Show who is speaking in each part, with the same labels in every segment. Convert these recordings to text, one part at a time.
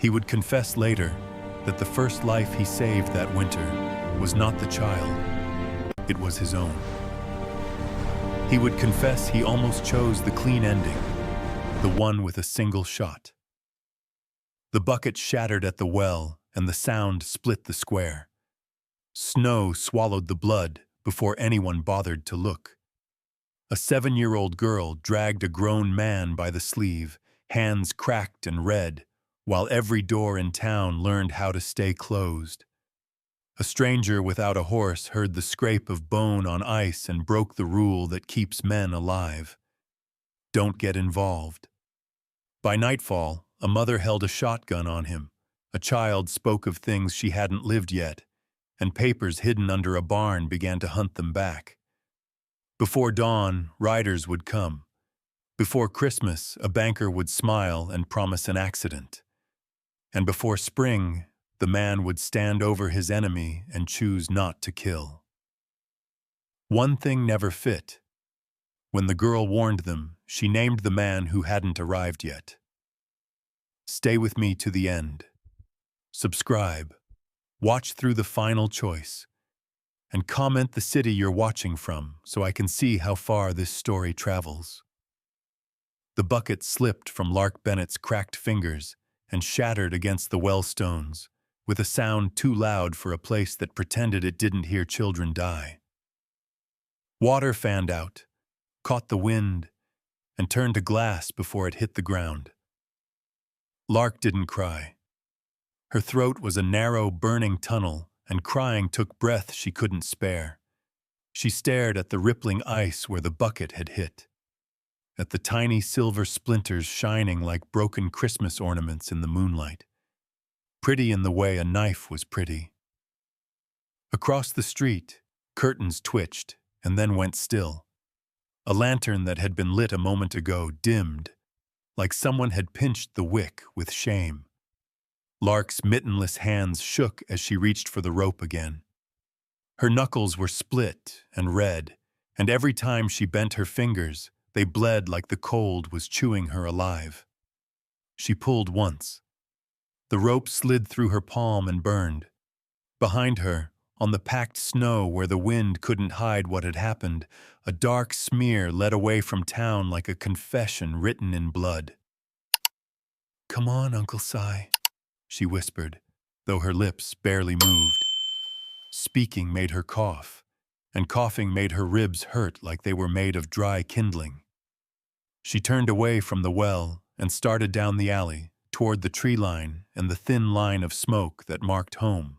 Speaker 1: He would confess later that the first life he saved that winter was not the child, it was his own. He would confess he almost chose the clean ending, the one with a single shot. The bucket shattered at the well, and the sound split the square. Snow swallowed the blood before anyone bothered to look. A 7-year-old girl dragged a grown man by the sleeve, hands cracked and red, while every door in town learned how to stay closed. A stranger without a horse heard the scrape of bone on ice and broke the rule that keeps men alive. Don't get involved. By nightfall, a mother held a shotgun on him. A child spoke of things she hadn't lived yet, and papers hidden under a barn began to hunt them back. Before dawn, riders would come. Before Christmas, a banker would smile and promise an accident. And before spring, the man would stand over his enemy and choose not to kill. One thing never fit. When the girl warned them, she named the man who hadn't arrived yet. Stay with me to the end. Subscribe. Watch through the final choice. And comment the city you're watching from so I can see how far this story travels. The bucket slipped from Lark Bennett's cracked fingers and shattered against the well stones, with a sound too loud for a place that pretended it didn't hear children die. Water fanned out, caught the wind, and turned to glass before it hit the ground. Lark didn't cry. Her throat was a narrow, burning tunnel, and crying took breath she couldn't spare. She stared at the rippling ice where the bucket had hit, at the tiny silver splinters shining like broken Christmas ornaments in the moonlight, pretty in the way a knife was pretty. Across the street, curtains twitched and then went still. A lantern that had been lit a moment ago dimmed, like someone had pinched the wick with shame. Lark's mittenless hands shook as she reached for the rope again. Her knuckles were split and red, and every time she bent her fingers, they bled like the cold was chewing her alive. She pulled once. The rope slid through her palm and burned. Behind her, on the packed snow where the wind couldn't hide what had happened, a dark smear led away from town like a confession written in blood. "Come on, Uncle Si," she whispered, though her lips barely moved. Speaking made her cough, and coughing made her ribs hurt like they were made of dry kindling. She turned away from the well and started down the alley, toward the tree line and the thin line of smoke that marked home.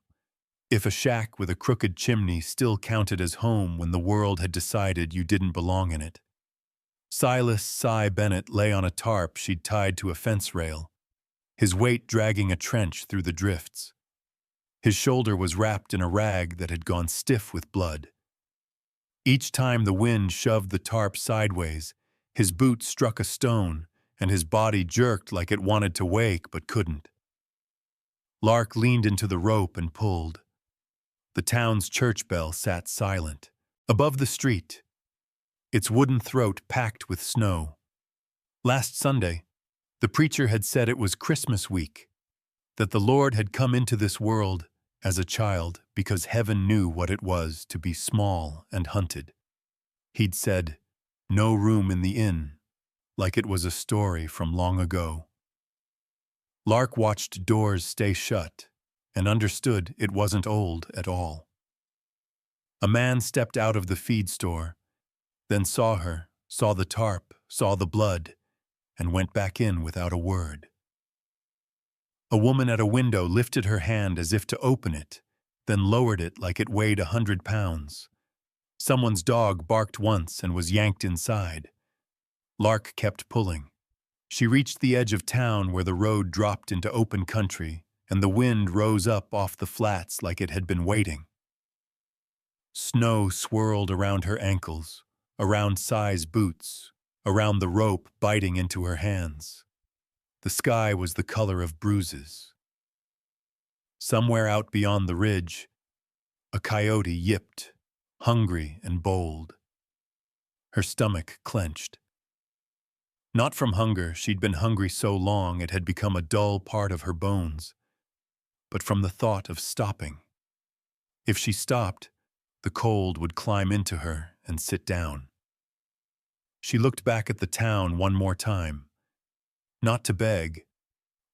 Speaker 1: If a shack with a crooked chimney still counted as home when the world had decided you didn't belong in it. Silas Cy Bennett lay on a tarp she'd tied to a fence rail, his weight dragging a trench through the drifts. His shoulder was wrapped in a rag that had gone stiff with blood. Each time the wind shoved the tarp sideways, his boot struck a stone, and his body jerked like it wanted to wake but couldn't. Lark leaned into the rope and pulled. The town's church bell sat silent, above the street, its wooden throat packed with snow. Last Sunday, the preacher had said it was Christmas week, that the Lord had come into this world as a child because heaven knew what it was to be small and hunted. He'd said, "No room in the inn," like it was a story from long ago. Lark watched doors stay shut and understood it wasn't old at all. A man stepped out of the feed store, then saw her, saw the tarp, saw the blood, and went back in without a word. A woman at a window lifted her hand as if to open it, then lowered it like it weighed 100 pounds. Someone's dog barked once and was yanked inside. Lark kept pulling. She reached the edge of town where the road dropped into open country, and the wind rose up off the flats like it had been waiting. Snow swirled around her ankles, around Cy's boots, around the rope biting into her hands. The sky was the color of bruises. Somewhere out beyond the ridge, a coyote yipped, hungry and bold. Her stomach clenched. Not from hunger, she'd been hungry so long it had become a dull part of her bones, but from the thought of stopping. If she stopped, the cold would climb into her and sit down. She looked back at the town one more time, not to beg,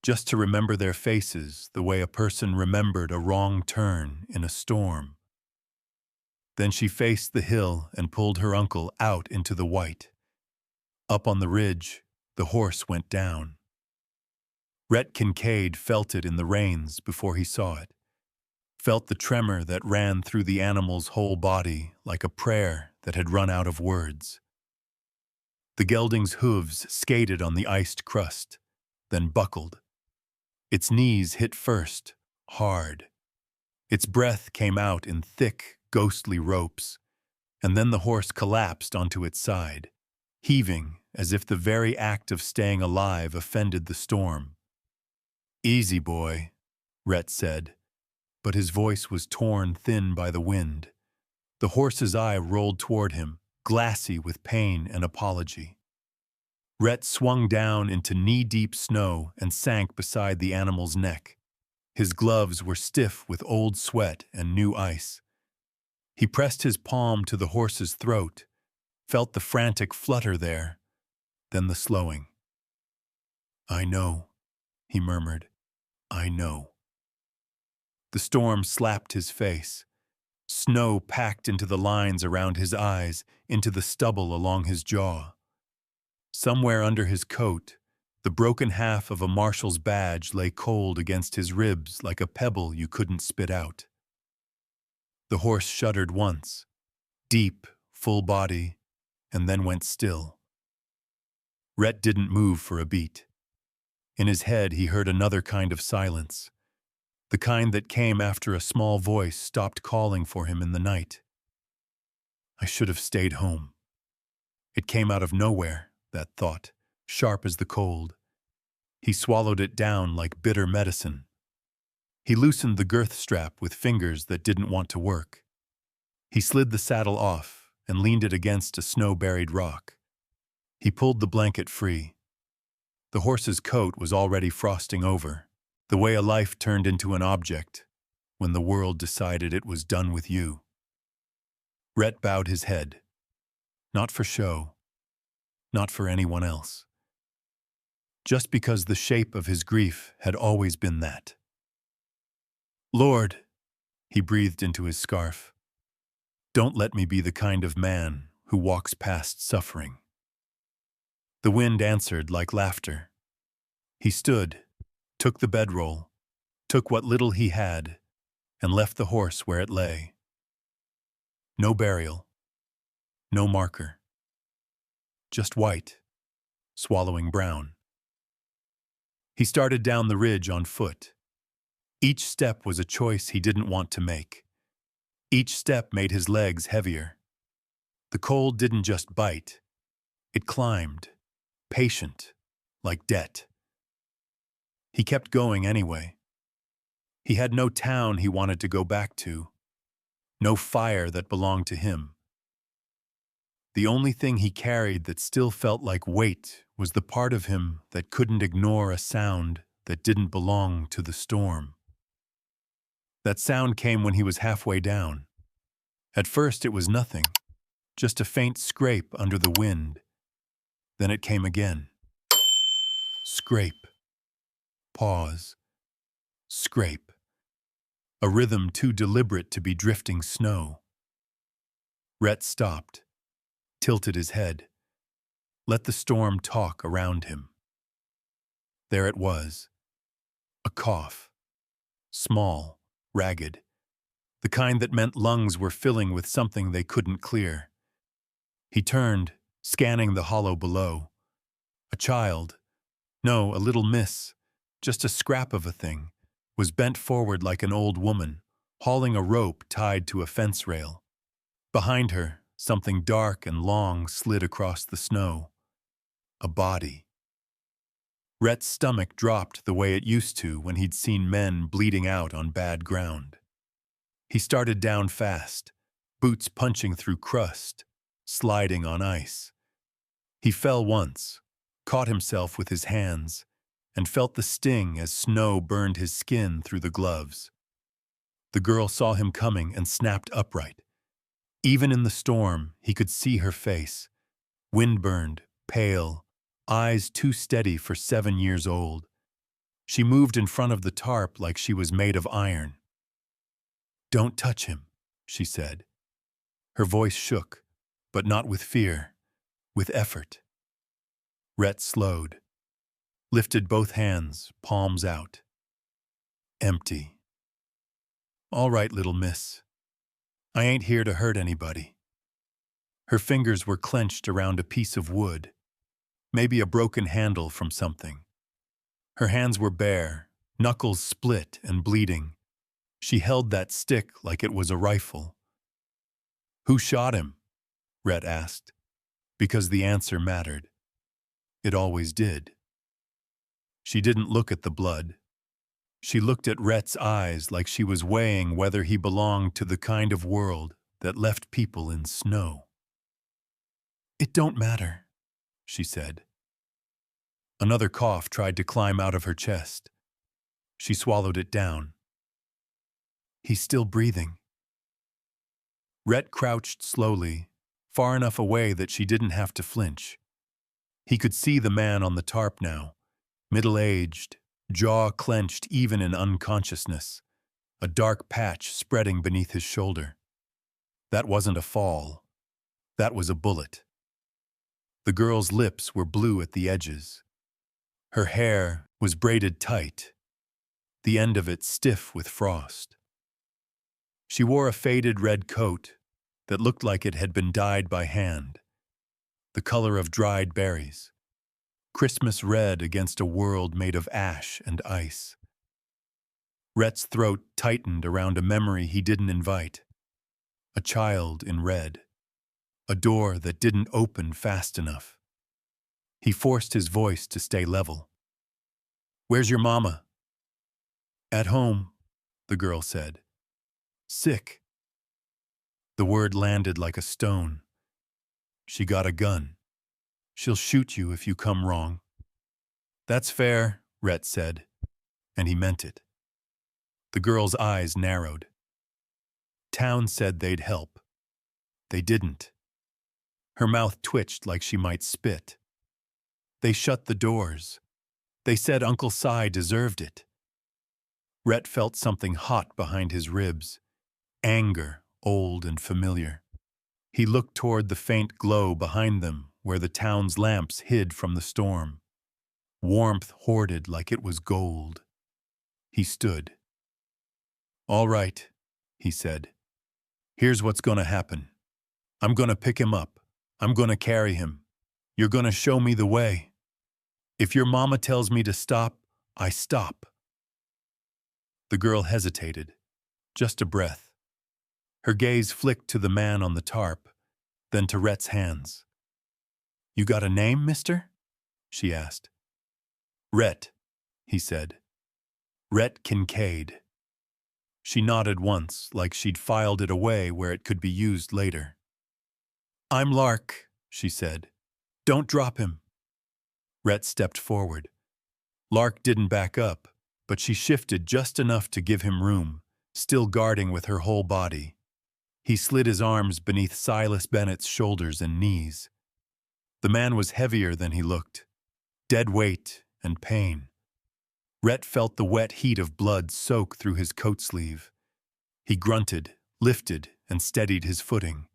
Speaker 1: just to remember their faces the way a person remembered a wrong turn in a storm. Then she faced the hill and pulled her uncle out into the white. Up on the ridge, the horse went down. Rhett Kincaid felt it in the reins before he saw it, felt the tremor that ran through the animal's whole body like a prayer that had run out of words. The gelding's hooves skated on the iced crust, then buckled. Its knees hit first, hard. Its breath came out in thick, ghostly ropes, and then the horse collapsed onto its side, heaving as if the very act of staying alive offended the storm. "Easy, boy," Rhett said, but his voice was torn thin by the wind. The horse's eye rolled toward him, glassy with pain and apology. Rhett swung down into knee-deep snow and sank beside the animal's neck. His gloves were stiff with old sweat and new ice. He pressed his palm to the horse's throat, felt the frantic flutter there, then the slowing. "I know," he murmured. "I know." The storm slapped his face. Snow packed into the lines around his eyes, into the stubble along his jaw. Somewhere under his coat, the broken half of a marshal's badge lay cold against his ribs like a pebble you couldn't spit out. The horse shuddered once, deep, full body, and then went still. Rhett didn't move for a beat. In his head, he heard another kind of silence, the kind that came after a small voice stopped calling for him in the night. "I should have stayed home." It came out of nowhere, that thought, sharp as the cold. He swallowed it down like bitter medicine. He loosened the girth strap with fingers that didn't want to work. He slid the saddle off and leaned it against a snow-buried rock. He pulled the blanket free. The horse's coat was already frosting over, the way a life turned into an object when the world decided it was done with you. Rhett bowed his head. Not for show, not for anyone else. Just because the shape of his grief had always been that. "Lord," he breathed into his scarf, "don't let me be the kind of man who walks past suffering." The wind answered like laughter. He stood, took the bedroll, took what little he had, and left the horse where it lay. No burial, no marker. Just white, swallowing brown. He started down the ridge on foot. Each step was a choice he didn't want to make. Each step made his legs heavier. The cold didn't just bite. It climbed, patient, like debt. He kept going anyway. He had no town he wanted to go back to, no fire that belonged to him. The only thing he carried that still felt like weight was the part of him that couldn't ignore a sound that didn't belong to the storm. That sound came when he was halfway down. At first it was nothing, just a faint scrape under the wind. Then it came again. Scrape. Pause. Scrape. A rhythm too deliberate to be drifting snow. Rhett stopped, tilted his head, let the storm talk around him. There it was. A cough. Small, ragged. The kind that meant lungs were filling with something they couldn't clear. He turned, scanning the hollow below. A child, no, a little miss, just a scrap of a thing, was bent forward like an old woman, hauling a rope tied to a fence rail. Behind her, something dark and long slid across the snow. A body. Rhett's stomach dropped the way it used to when he'd seen men bleeding out on bad ground. He started down fast, boots punching through crust, sliding on ice. He fell once, caught himself with his hands, and felt the sting as snow burned his skin through the gloves. The girl saw him coming and snapped upright. Even in the storm, he could see her face, windburned, pale, eyes too steady for 7 years old. She moved in front of the tarp like she was made of iron. "Don't touch him," she said. Her voice shook, but not with fear, with effort. Rhett slowed, lifted both hands, palms out. Empty. "All right, little miss. I ain't here to hurt anybody." Her fingers were clenched around a piece of wood, maybe a broken handle from something. Her hands were bare, knuckles split and bleeding. She held that stick like it was a rifle. "Who shot him?" Rhett asked, because the answer mattered. It always did. She didn't look at the blood. She looked at Rhett's eyes like she was weighing whether he belonged to the kind of world that left people in snow. "It don't matter," she said. Another cough tried to climb out of her chest. She swallowed it down. "He's still breathing." Rhett crouched slowly, far enough away that she didn't have to flinch. He could see the man on the tarp now, middle-aged, jaw clenched even in unconsciousness, a dark patch spreading beneath his shoulder. That wasn't a fall. That was a bullet. The girl's lips were blue at the edges. Her hair was braided tight, the end of it stiff with frost. She wore a faded red coat that looked like it had been dyed by hand, the color of dried berries, Christmas red against a world made of ash and ice. Rhett's throat tightened around a memory he didn't invite. A child in red. A door that didn't open fast enough. He forced his voice to stay level. "Where's your mama?" "At home," the girl said. "Sick." The word landed like a stone. "She got a gun. She'll shoot you if you come wrong." "That's fair," Rhett said, and he meant it. The girl's eyes narrowed. Town said they'd help. They didn't. Her mouth twitched like she might spit. They shut the doors. They said Uncle Si deserved it. Rhett felt something hot behind his ribs, anger, old and familiar. He looked toward the faint glow behind them where the town's lamps hid from the storm. Warmth hoarded like it was gold. He stood. "All right," he said. "Here's what's gonna happen. I'm gonna pick him up. I'm gonna carry him. You're gonna show me the way. If your mama tells me to stop, I stop." The girl hesitated, just a breath. Her gaze flicked to the man on the tarp, then to Rhett's hands. "You got a name, mister?" she asked. "Rhett," he said. "Rhett Kincaid." She nodded once, like she'd filed it away where it could be used later. "I'm Lark," she said. "Don't drop him." Rhett stepped forward. Lark didn't back up, but she shifted just enough to give him room, still guarding with her whole body. He slid his arms beneath Silas Bennett's shoulders and knees. The man was heavier than he looked, dead weight and pain. Rhett felt the wet heat of blood soak through his coat sleeve. He grunted, lifted, and steadied his footing.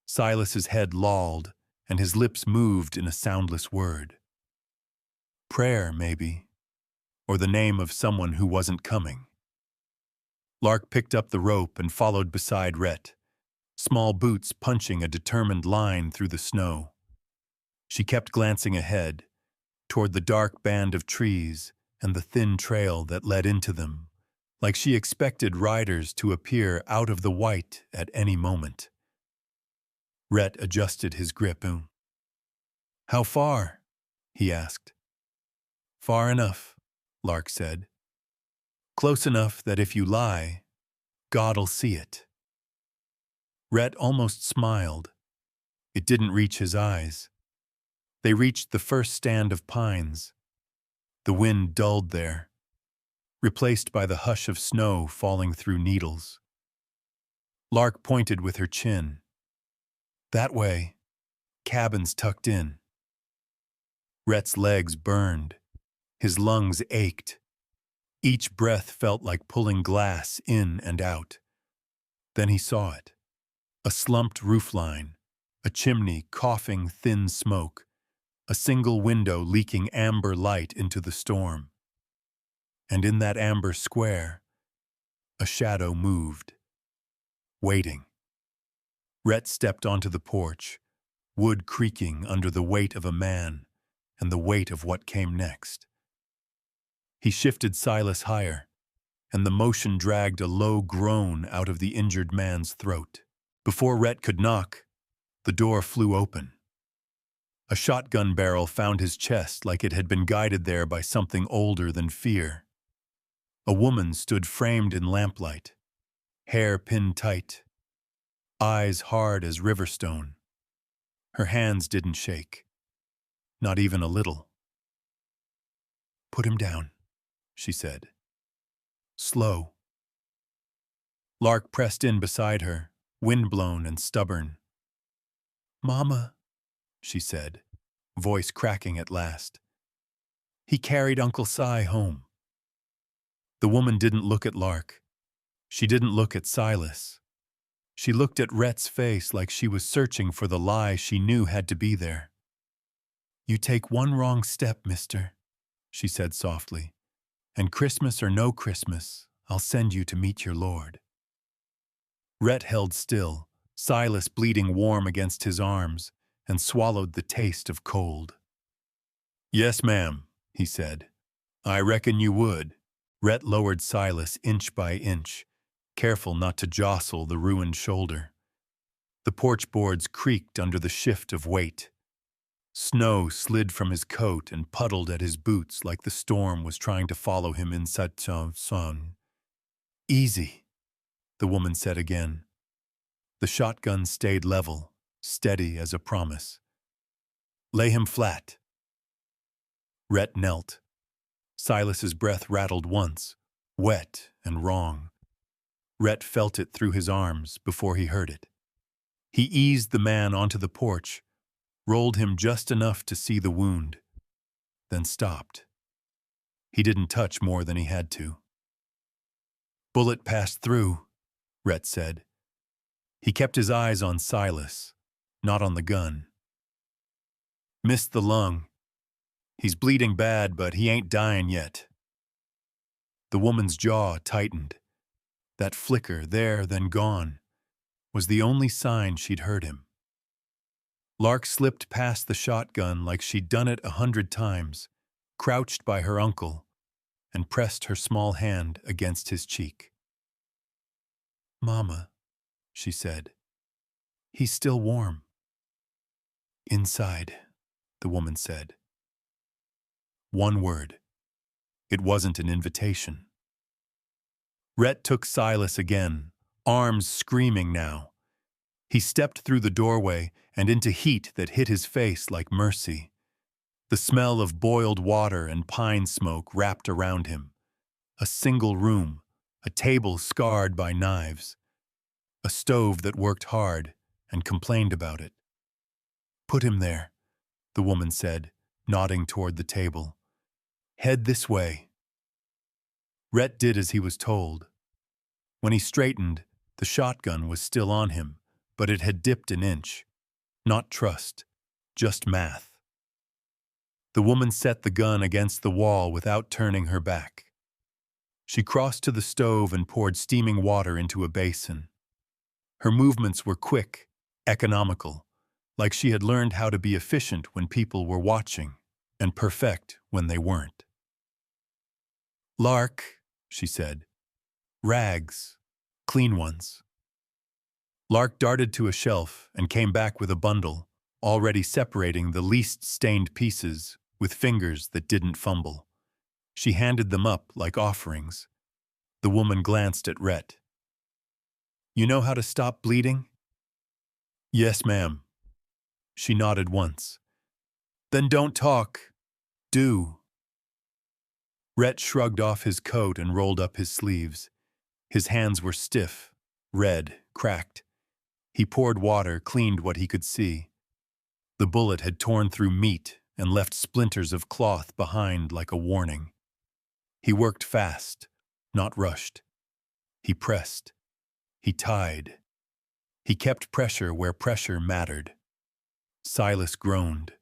Speaker 1: Silas's head lolled, and his lips moved in a soundless word. Prayer, maybe, or the name of someone who wasn't coming. Lark picked up the rope and followed beside Rhett, small boots punching a determined line through the snow. She kept glancing ahead, toward the dark band of trees and the thin trail that led into them, like she expected riders to appear out of the white at any moment. Rhett adjusted his grip. "How far?" he asked. "Far enough," Lark said. "Close enough that if you lie, God'll see it." Rhett almost smiled. It didn't reach his eyes. They reached the first stand of pines. The wind dulled there, replaced by the hush of snow falling through needles. Lark pointed with her chin. That way, cabins tucked in. Rhett's legs burned. His lungs ached. Each breath felt like pulling glass in and out. Then he saw it. A slumped roofline, a chimney coughing thin smoke, a single window leaking amber light into the storm. And in that amber square, a shadow moved, waiting. Rhett stepped onto the porch, wood creaking under the weight of a man and the weight of what came next. He shifted Silas higher, and the motion dragged a low groan out of the injured man's throat. Before Rhett could knock, the door flew open. A shotgun barrel found his chest like it had been guided there by something older than fear. A woman stood framed in lamplight, hair pinned tight, eyes hard as riverstone. Her hands didn't shake, not even a little. "Put him down," she said. "Slow." Lark pressed in beside her, windblown and stubborn. "Mama," she said, voice cracking at last. "He carried Uncle Si home." The woman didn't look at Lark. She didn't look at Silas. She looked at Rhett's face like she was searching for the lie she knew had to be there. "You take one wrong step, mister," she said softly, "and Christmas or no Christmas, I'll send you to meet your Lord." Rhett held still, Silas bleeding warm against his arms, and swallowed the taste of cold. "Yes, ma'am," he said. "I reckon you would." Rhett lowered Silas inch by inch, careful not to jostle the ruined shoulder. The porch boards creaked under the shift of weight. Snow slid from his coat and puddled at his boots like the storm was trying to follow him inside the sun. "Easy," the woman said again. The shotgun stayed level, steady as a promise. "Lay him flat." Rhett knelt. Silas's breath rattled once, wet and wrong. Rhett felt it through his arms before he heard it. He eased the man onto the porch, rolled him just enough to see the wound, then stopped. He didn't touch more than he had to. "Bullet passed through," Rhett said. He kept his eyes on Silas, not on the gun. "Missed the lung. He's bleeding bad, but he ain't dying yet." The woman's jaw tightened. That flicker, there, then gone, was the only sign she'd heard him. Lark slipped past the shotgun like she'd done it 100 times, crouched by her uncle, and pressed her small hand against his cheek. "Mama," she said, "he's still warm." "Inside," the woman said. One word. It wasn't an invitation. Rhett took Silas again, arms screaming now. He stepped through the doorway and into heat that hit his face like mercy. The smell of boiled water and pine smoke wrapped around him. A single room, a table scarred by knives, a stove that worked hard and complained about it. "Put him there," the woman said, nodding toward the table. "Head this way." Rhett did as he was told. When he straightened, the shotgun was still on him, but it had dipped an inch. Not trust, just math. The woman set the gun against the wall without turning her back. She crossed to the stove and poured steaming water into a basin. Her movements were quick, economical, like she had learned how to be efficient when people were watching, and perfect when they weren't. "Lark," she said. "Rags. Clean ones." Lark darted to a shelf and came back with a bundle, already separating the least stained pieces with fingers that didn't fumble. She handed them up like offerings. The woman glanced at Rhett. "You know how to stop bleeding?" "Yes, ma'am." She nodded once. Then don't talk. Do. Rhett shrugged off his coat and rolled up his sleeves. His hands were stiff, red, cracked. He poured water, cleaned what he could see. The bullet had torn through meat and left splinters of cloth behind like a warning. He worked fast, not rushed. He pressed. He tied. He kept pressure where pressure mattered. Silas groaned.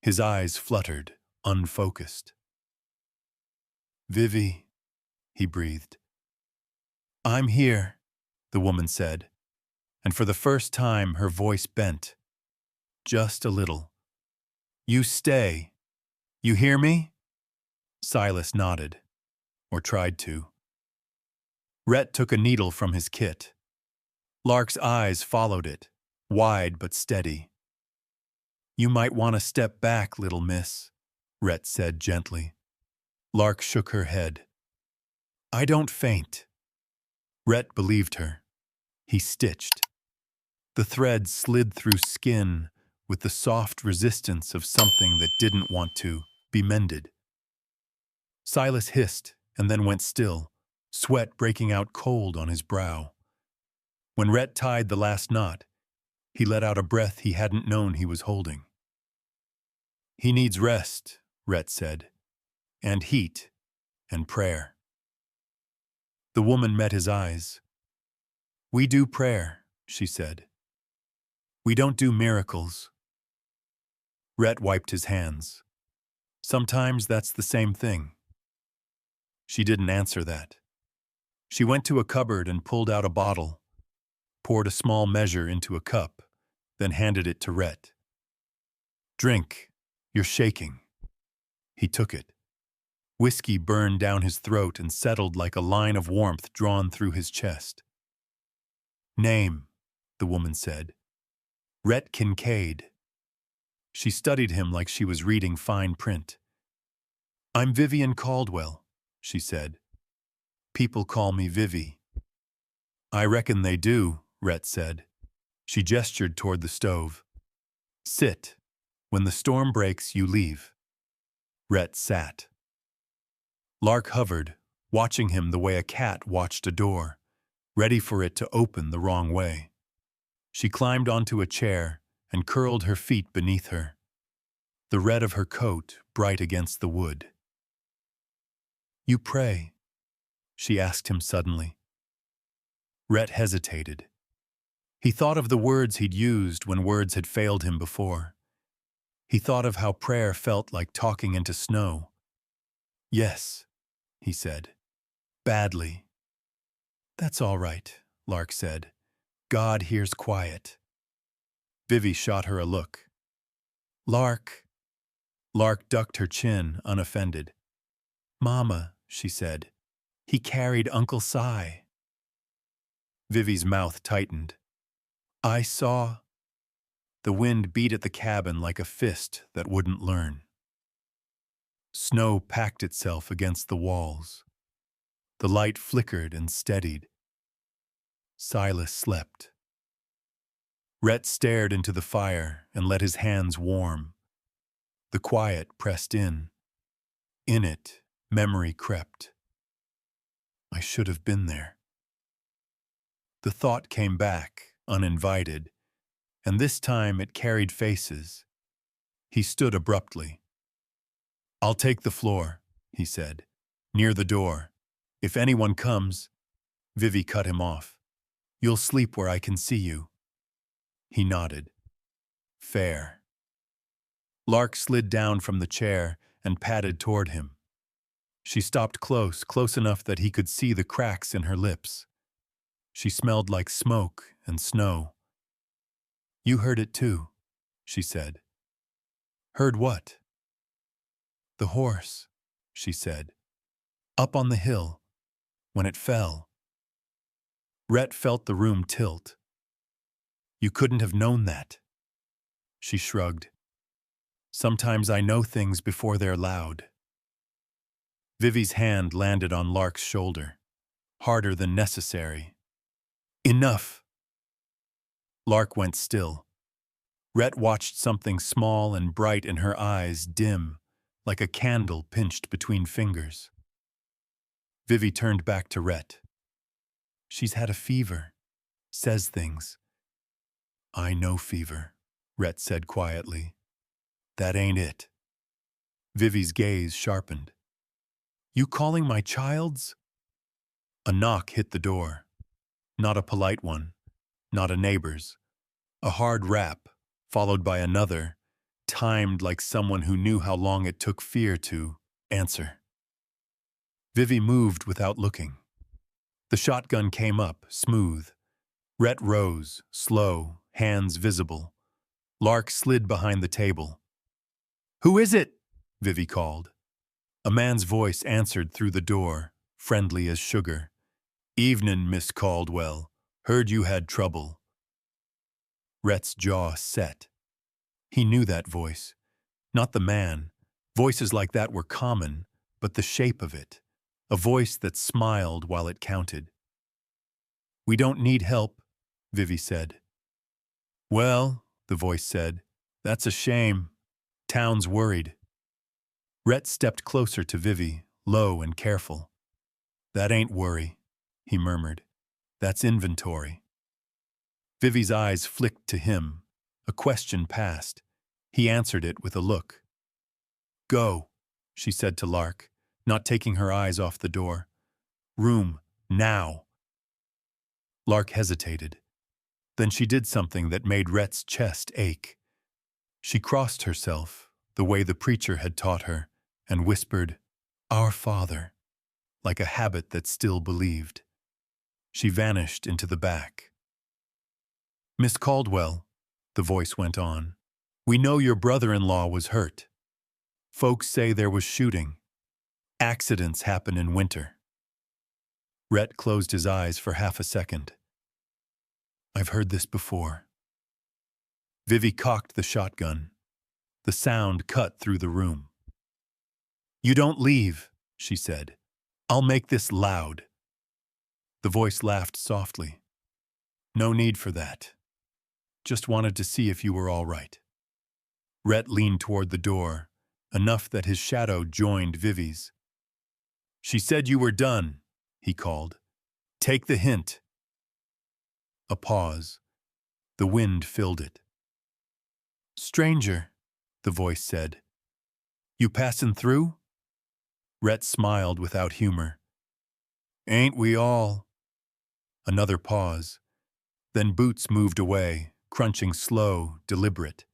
Speaker 1: His eyes fluttered, unfocused. "Vivi," he breathed. "I'm here," the woman said, and for the first time her voice bent. Just a little. "You stay. You hear me?" Silas nodded, or tried to. Rhett took a needle from his kit. Lark's eyes followed it, wide but steady. "You might want to step back, little miss," Rhett said gently. Lark shook her head. "I don't faint." Rhett believed her. He stitched. The thread slid through skin with the soft resistance of something that didn't want to be mended. Silas hissed and then went still, sweat breaking out cold on his brow. When Rhett tied the last knot, he let out a breath he hadn't known he was holding. "He needs rest," Rhett said, "and heat, and prayer." The woman met his eyes. "We do prayer," she said. "We don't do miracles." Rhett wiped his hands. "Sometimes that's the same thing." She didn't answer that. She went to a cupboard and pulled out a bottle, poured a small measure into a cup, then handed it to Rhett. "Drink. You're shaking." He took it. Whiskey burned down his throat and settled like a line of warmth drawn through his chest. "Name," the woman said. "Rhett Kincaid." She studied him like she was reading fine print. "I'm Vivian Caldwell," she said. "People call me Vivi." "I reckon they do," Rhett said. She gestured toward the stove. "Sit. When the storm breaks, you leave." Rhett sat. Lark hovered, watching him the way a cat watched a door, ready for it to open the wrong way. She climbed onto a chair and curled her feet beneath her, the red of her coat bright against the wood. "You pray?" she asked him suddenly. Rhett hesitated. He thought of the words he'd used when words had failed him before. He thought of how prayer felt like talking into snow. "Yes," he said. "Badly." "That's all right," Lark said. "God hears quiet." Vivi shot her a look. "Lark." Lark ducked her chin, unoffended. "Mama," she said. "He carried Uncle Si." Vivi's mouth tightened. "I saw." The wind beat at the cabin like a fist that wouldn't learn. Snow packed itself against the walls. The light flickered and steadied. Silas slept. Rhett stared into the fire and let his hands warm. The quiet pressed in. In it, memory crept. "I should have been there." The thought came back, uninvited, and this time it carried faces. He stood abruptly. "I'll take the floor," he said, "near the door. If anyone comes—" Vivi cut him off. "You'll sleep where I can see you." He nodded. "Fair." Lark slid down from the chair and padded toward him. She stopped close enough that he could see the cracks in her lips. She smelled like smoke and snow. "You heard it too," she said. "Heard what?" "The horse," she said. "Up on the hill, when it fell." Rhett felt the room tilt. "You couldn't have known that." She shrugged. "Sometimes I know things before they're loud." Vivi's hand landed on Lark's shoulder, harder than necessary. "Enough." Lark went still. Rhett watched something small and bright in her eyes dim, like a candle pinched between fingers. Vivi turned back to Rhett. She's had a fever. Says things. I know fever, Rhett said quietly. That ain't it. Vivi's gaze sharpened. You calling my child's? A knock hit the door. Not a polite one, not a neighbor's. A hard rap, followed by another, timed like someone who knew how long it took fear to answer. Vivi moved without looking. The shotgun came up, smooth. Rhett rose, slow, hands visible. Lark slid behind the table. Who is it? Vivi called. A man's voice answered through the door, friendly as sugar. Evenin', Miss Caldwell. Heard you had trouble. Rhett's jaw set. He knew that voice. Not the man. Voices like that were common, but the shape of it. A voice that smiled while it counted. We don't need help, Vivi said. Well, the voice said, that's a shame. Town's worried. Rhett stepped closer to Vivi, low and careful. That ain't worry, he murmured. That's inventory. Vivi's eyes flicked to him. A question passed. He answered it with a look. Go, she said to Lark, not taking her eyes off the door. Room, now. Lark hesitated. Then she did something that made Rhett's chest ache. She crossed herself, the way the preacher had taught her, and whispered, Our Father, like a habit that still believed. She vanished into the back. Miss Caldwell, the voice went on, we know your brother-in-law was hurt. Folks say there was shooting. Accidents happen in winter. Rhett closed his eyes for half a second. I've heard this before. Vivi cocked the shotgun. The sound cut through the room. You don't leave, she said. I'll make this loud. The voice laughed softly. No need for that. Just wanted to see if you were all right. Rhett leaned toward the door, enough that his shadow joined Vivi's. She said you were done, he called. Take the hint. A pause. The wind filled it. Stranger, the voice said. You passin' through? Rhett smiled without humor. Ain't we all? Another pause. Then boots moved away, crunching slow, deliberate.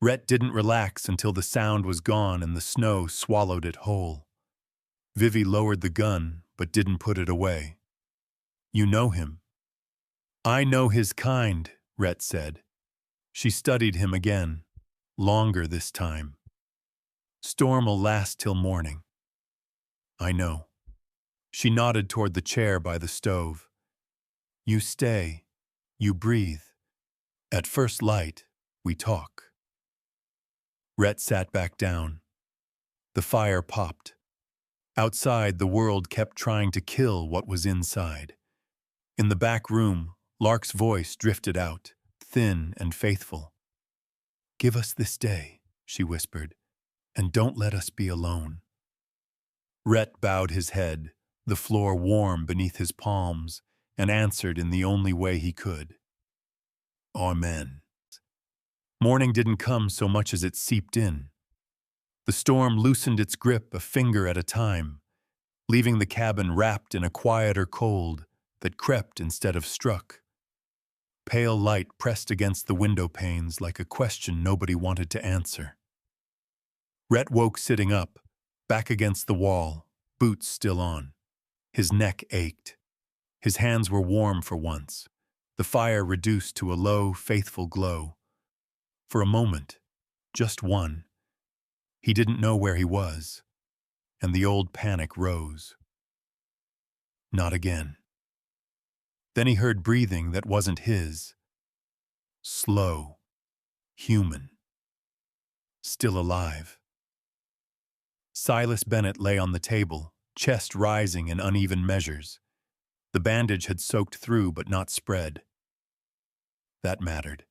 Speaker 1: Rhett didn't relax until the sound was gone and the snow swallowed it whole. Vivi lowered the gun, but didn't put it away. You know him. I know his kind, Rhett said. She studied him again, longer this time. Storm'll last till morning. I know. She nodded toward the chair by the stove. You stay. You breathe. At first light, we talk. Rhett sat back down. The fire popped. Outside, the world kept trying to kill what was inside. In the back room, Lark's voice drifted out, thin and faithful. Give us this day, she whispered, and don't let us be alone. Rhett bowed his head, the floor warm beneath his palms, and answered in the only way he could. Amen. Morning didn't come so much as it seeped in. The storm loosened its grip a finger at a time, leaving the cabin wrapped in a quieter cold that crept instead of struck. Pale light pressed against the window panes like a question nobody wanted to answer. Rhett woke sitting up, back against the wall, boots still on. His neck ached. His hands were warm for once, the fire reduced to a low, faithful glow. For a moment, just one, he didn't know where he was, and the old panic rose. Not again. Then he heard breathing that wasn't his. Slow, human, still alive. Silas Bennett lay on the table, chest rising in uneven measures. The bandage had soaked through but not spread. That mattered.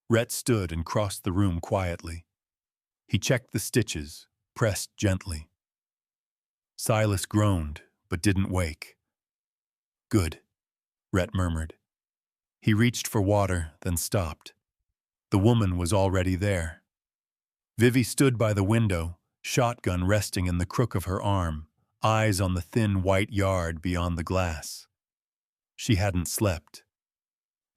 Speaker 1: Rhett stood and crossed the room quietly. He checked the stitches, pressed gently. Silas groaned, but didn't wake. Good, Rhett murmured. He reached for water, then stopped. The woman was already there. Vivi stood by the window, shotgun resting in the crook of her arm, eyes on the thin white yard beyond the glass. She hadn't slept.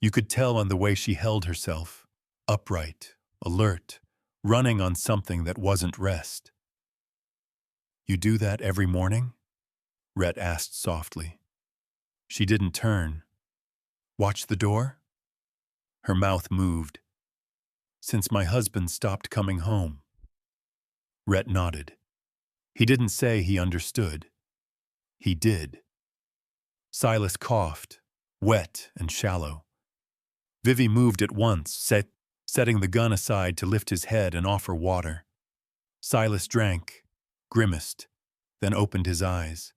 Speaker 1: You could tell on the way she held herself, upright, alert, running on something that wasn't rest. You do that every morning? Rhett asked softly. She didn't turn. Watch the door? Her mouth moved. Since my husband stopped coming home. Rhett nodded. He didn't say he understood. He did. Silas coughed, wet and shallow. Vivi moved at once, setting the gun aside to lift his head and offer water. Silas drank, grimaced, then opened his eyes.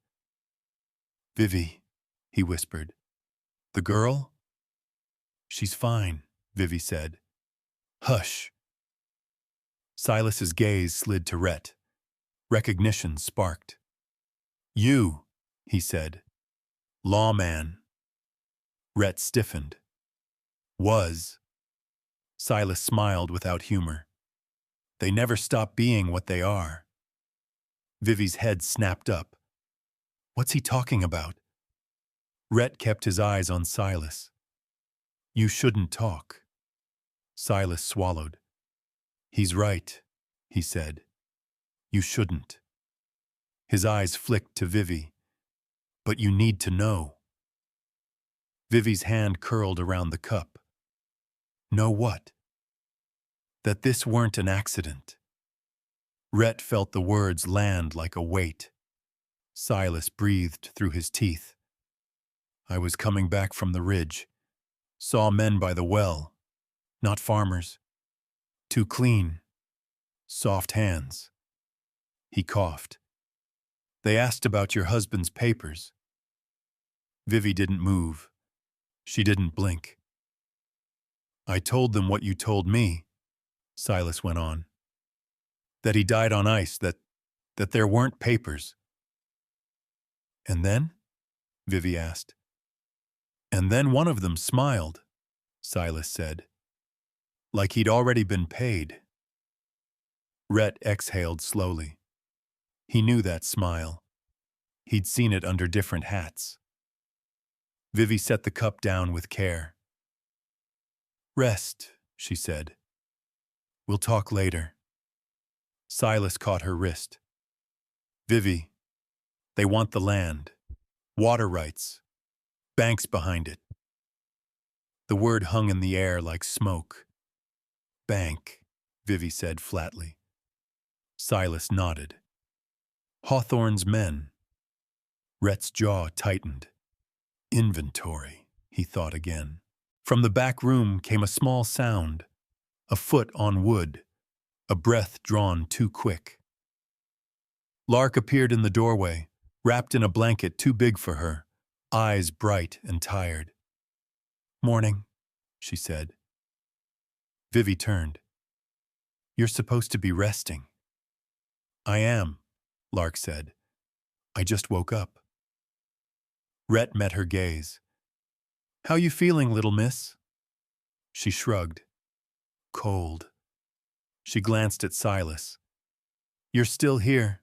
Speaker 1: Vivi, he whispered. The girl? She's fine, Vivi said. Hush. Silas's gaze slid to Rhett. Recognition sparked. You, he said. Lawman. Rhett stiffened. Was. Silas smiled without humor. They never stop being what they are. Vivi's head snapped up. What's he talking about? Rhett kept his eyes on Silas. You shouldn't talk. Silas swallowed. He's right, he said. You shouldn't. His eyes flicked to Vivi. But you need to know. Vivi's hand curled around the cup. Know what? That this weren't an accident. Rhett felt the words land like a weight. Silas breathed through his teeth. I was coming back from the ridge. Saw men by the well. Not farmers. Too clean. Soft hands. He coughed. They asked about your husband's papers. Vivi didn't move. She didn't blink. I told them what you told me, Silas went on. That he died on ice, that there weren't papers. And then? Vivi asked. And then one of them smiled, Silas said. Like he'd already been paid. Rhett exhaled slowly. He knew that smile. He'd seen it under different hats. Vivi set the cup down with care. Rest, she said. We'll talk later. Silas caught her wrist. Vivi, they want the land. Water rights. Banks behind it. The word hung in the air like smoke. Bank, Vivi said flatly. Silas nodded. Hawthorne's men. Rhett's jaw tightened. Inventory, he thought again. From the back room came a small sound. A foot on wood. A breath drawn too quick. Lark appeared in the doorway, wrapped in a blanket too big for her, eyes bright and tired. Morning, she said. Vivi turned. You're supposed to be resting. I am, Lark said. I just woke up. Rhett met her gaze. How you feeling, little miss? She shrugged. Cold. She glanced at Silas. You're still here.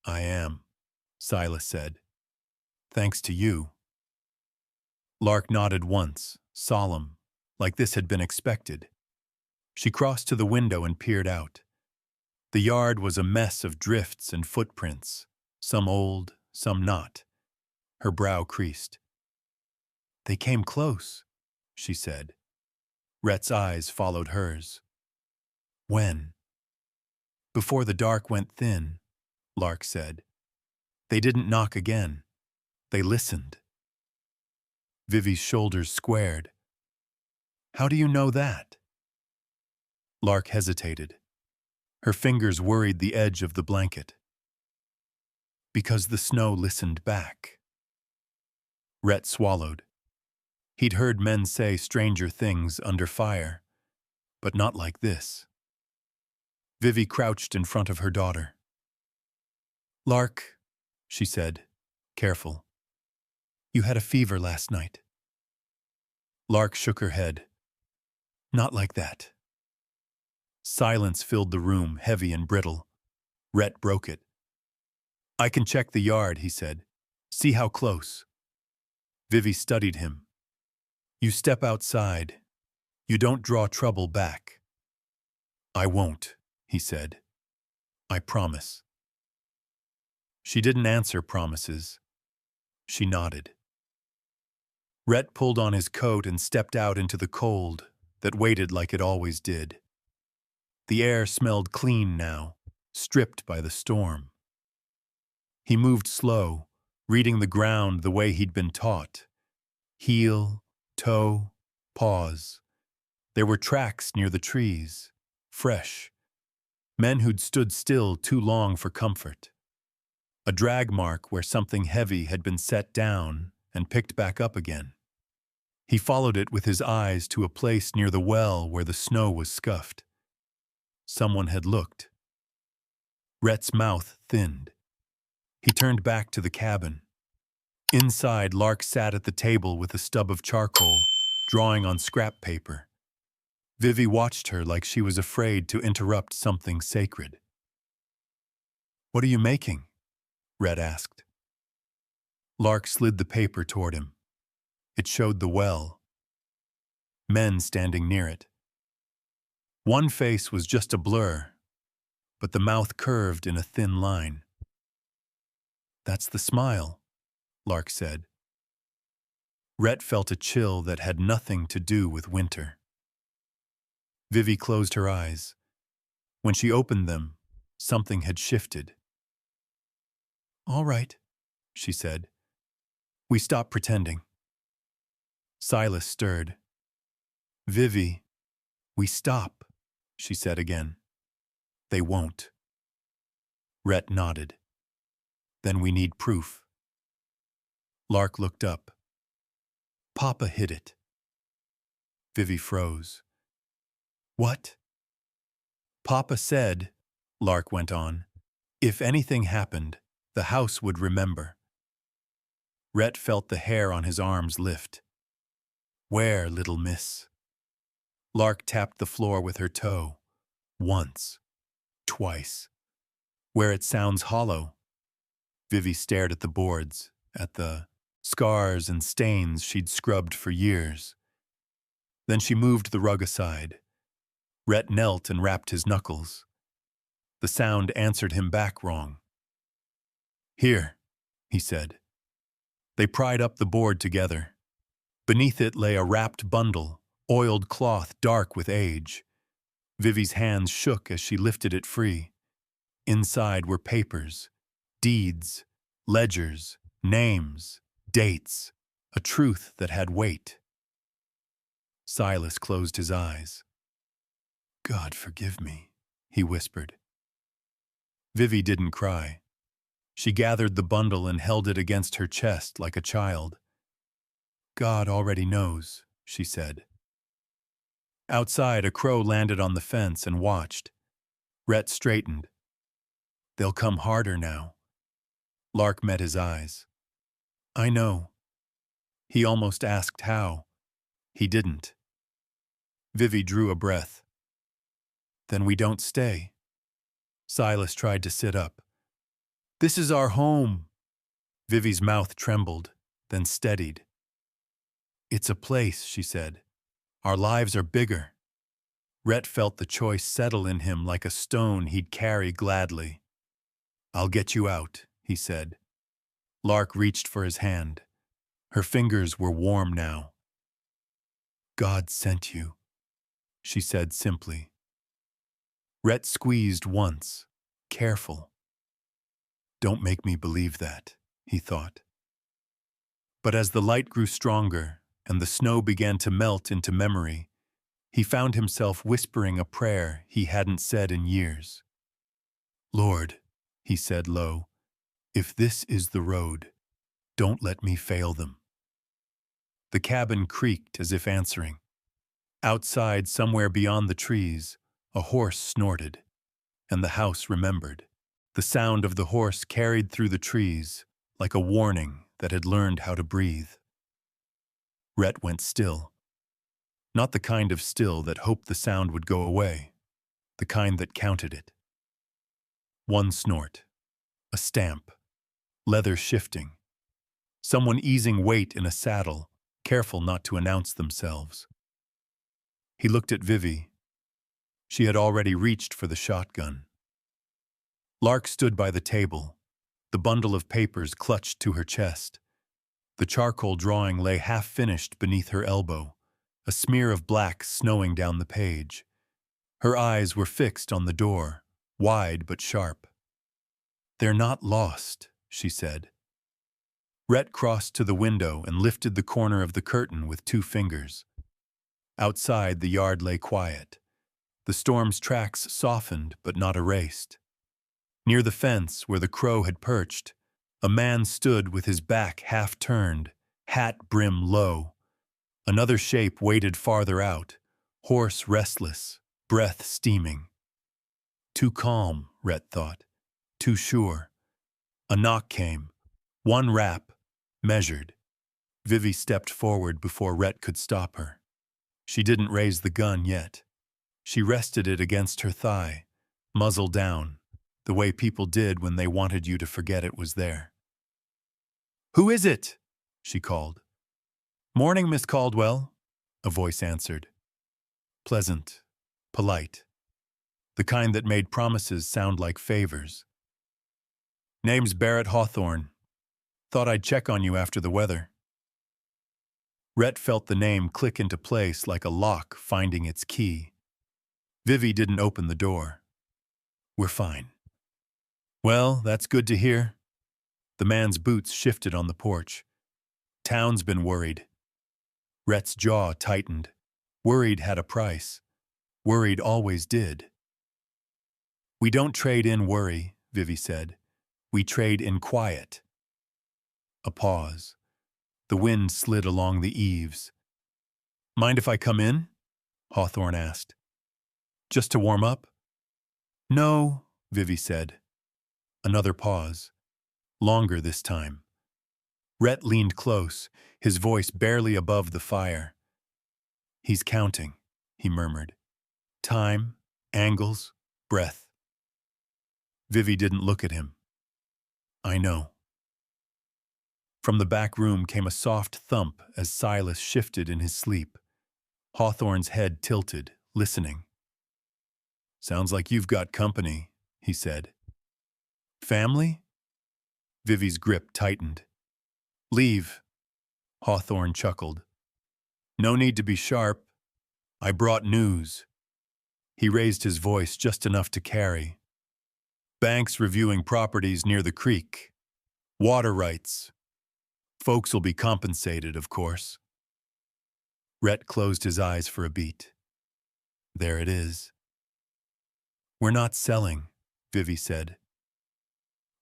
Speaker 1: I am, Silas said. Thanks to you. Lark nodded once, solemn, like this had been expected. She crossed to the window and peered out. The yard was a mess of drifts and footprints, some old, some not. Her brow creased. They came close, she said. Rhett's eyes followed hers. When? Before the dark went thin, Lark said. They didn't knock again. They listened. Vivi's shoulders squared. How do you know that? Lark hesitated. Her fingers worried the edge of the blanket. Because the snow listened back. Rhett swallowed. He'd heard men say stranger things under fire. but not like this. Vivi crouched in front of her daughter. "Lark," she said, careful, "you had a fever last night." Lark shook her head. "Not like that." Silence filled the room, heavy and brittle. Rhett broke it. "I can check the yard," he said. "See how close." Vivi studied him. "You step outside. You don't draw trouble back." "I won't," he said. "I promise." She didn't answer promises. She nodded. Rhett pulled on his coat and stepped out into the cold that waited like it always did. The air smelled clean now, stripped by the storm. He moved slow, reading the ground the way he'd been taught. Heel, toe, pause. There were tracks near the trees, fresh. Men who'd stood still too long for comfort. A drag mark where something heavy had been set down and picked back up again. He followed it with his eyes to a place near the well where the snow was scuffed. Someone had looked. Rhett's mouth thinned. He turned back to the cabin. Inside, Lark sat at the table with a stub of charcoal, drawing on scrap paper. Vivi watched her like she was afraid to interrupt something sacred. "What are you making?" Rhett asked. Lark slid the paper toward him. It showed the well. Men standing near it. One face was just a blur, but the mouth curved in a thin line. "That's the smile," Lark said. Rhett felt a chill that had nothing to do with winter. Vivi closed her eyes. When she opened them, something had shifted. "All right," she said. "We stop pretending." Silas stirred. "Vivi, we stop," she said again. "They won't." Rhett nodded. "Then we need proof." Lark looked up. "Papa hid it." Vivi froze. "What?" "Papa said," Lark went on, "if anything happened, the house would remember." Rhett felt the hair on his arms lift. "Where, little miss?" Lark tapped the floor with her toe. Once. Twice. "Where it sounds hollow." Vivi stared at the boards, at the scars and stains she'd scrubbed for years. Then she moved the rug aside. Rhett knelt and rapped his knuckles. The sound answered him back wrong. "Here," he said. They pried up the board together. Beneath it lay a wrapped bundle, oiled cloth dark with age. Vivi's hands shook as she lifted it free. Inside were papers, deeds, ledgers, names, dates, a truth that had weight. Silas closed his eyes. "God forgive me," he whispered. Vivi didn't cry. She gathered the bundle and held it against her chest like a child. "God already knows," she said. Outside, a crow landed on the fence and watched. Rhett straightened. "They'll come harder now." Lark met his eyes. "I know." He almost asked how. He didn't. Vivi drew a breath. "Then we don't stay." Silas tried to sit up. "This is our home." Vivi's mouth trembled, then steadied. "It's a place," she said. "Our lives are bigger." Rhett felt the choice settle in him like a stone he'd carry gladly. "I'll get you out," he said. Lark reached for his hand. Her fingers were warm now. "God sent you," she said simply. Rhett squeezed once, careful. "Don't make me believe that," he thought. But as the light grew stronger and the snow began to melt into memory, he found himself whispering a prayer he hadn't said in years. "Lord," he said low, "if this is the road, don't let me fail them." The cabin creaked as if answering. Outside, somewhere beyond the trees, a horse snorted, and the house remembered. The sound of the horse carried through the trees like a warning that had learned how to breathe. Rhett went still. Not the kind of still that hoped the sound would go away, the kind that counted it. One snort, a stamp, leather shifting, someone easing weight in a saddle, careful not to announce themselves. He looked at Vivi. She had already reached for the shotgun. Lark stood by the table, the bundle of papers clutched to her chest. The charcoal drawing lay half-finished beneath her elbow, a smear of black snowing down the page. Her eyes were fixed on the door, wide but sharp. "They're not lost," she said. Rhett crossed to the window and lifted the corner of the curtain with 2 fingers. Outside, the yard lay quiet. The storm's tracks softened but not erased. Near the fence, where the crow had perched, a man stood with his back half-turned, hat brim low. Another shape waited farther out, horse restless, breath steaming. Too calm, Rhett thought. Too sure. A knock came. One rap, measured. Vivi stepped forward before Rhett could stop her. She didn't raise the gun yet. She rested it against her thigh, muzzle down, the way people did when they wanted you to forget it was there. "Who is it?" she called. "Morning, Miss Caldwell," a voice answered. Pleasant, polite, the kind that made promises sound like favors. "Name's Barrett Hawthorne. Thought I'd check on you after the weather." Rhett felt the name click into place like a lock finding its key. Vivi didn't open the door. "We're fine." "Well, that's good to hear." The man's boots shifted on the porch. "Town's been worried." Rhett's jaw tightened. Worried had a price. Worried always did. "We don't trade in worry," Vivi said. "We trade in quiet." A pause. The wind slid along the eaves. "Mind if I come in?" Hawthorne asked. "Just to warm up?" "No," Vivi said. Another pause. Longer this time. Rhett leaned close, his voice barely above the fire. "He's counting," he murmured. "Time, angles, breath." Vivi didn't look at him. "I know." From the back room came a soft thump as Silas shifted in his sleep. Hawthorne's head tilted, listening. "Sounds like you've got company," he said. "Family?" Vivi's grip tightened. "Leave," Hawthorne chuckled. "No need to be sharp. I brought news." He raised his voice just enough to carry. "Banks reviewing properties near the creek. Water rights. Folks'll be compensated, of course." Rhett closed his eyes for a beat. There it is. "We're not selling," Vivi said.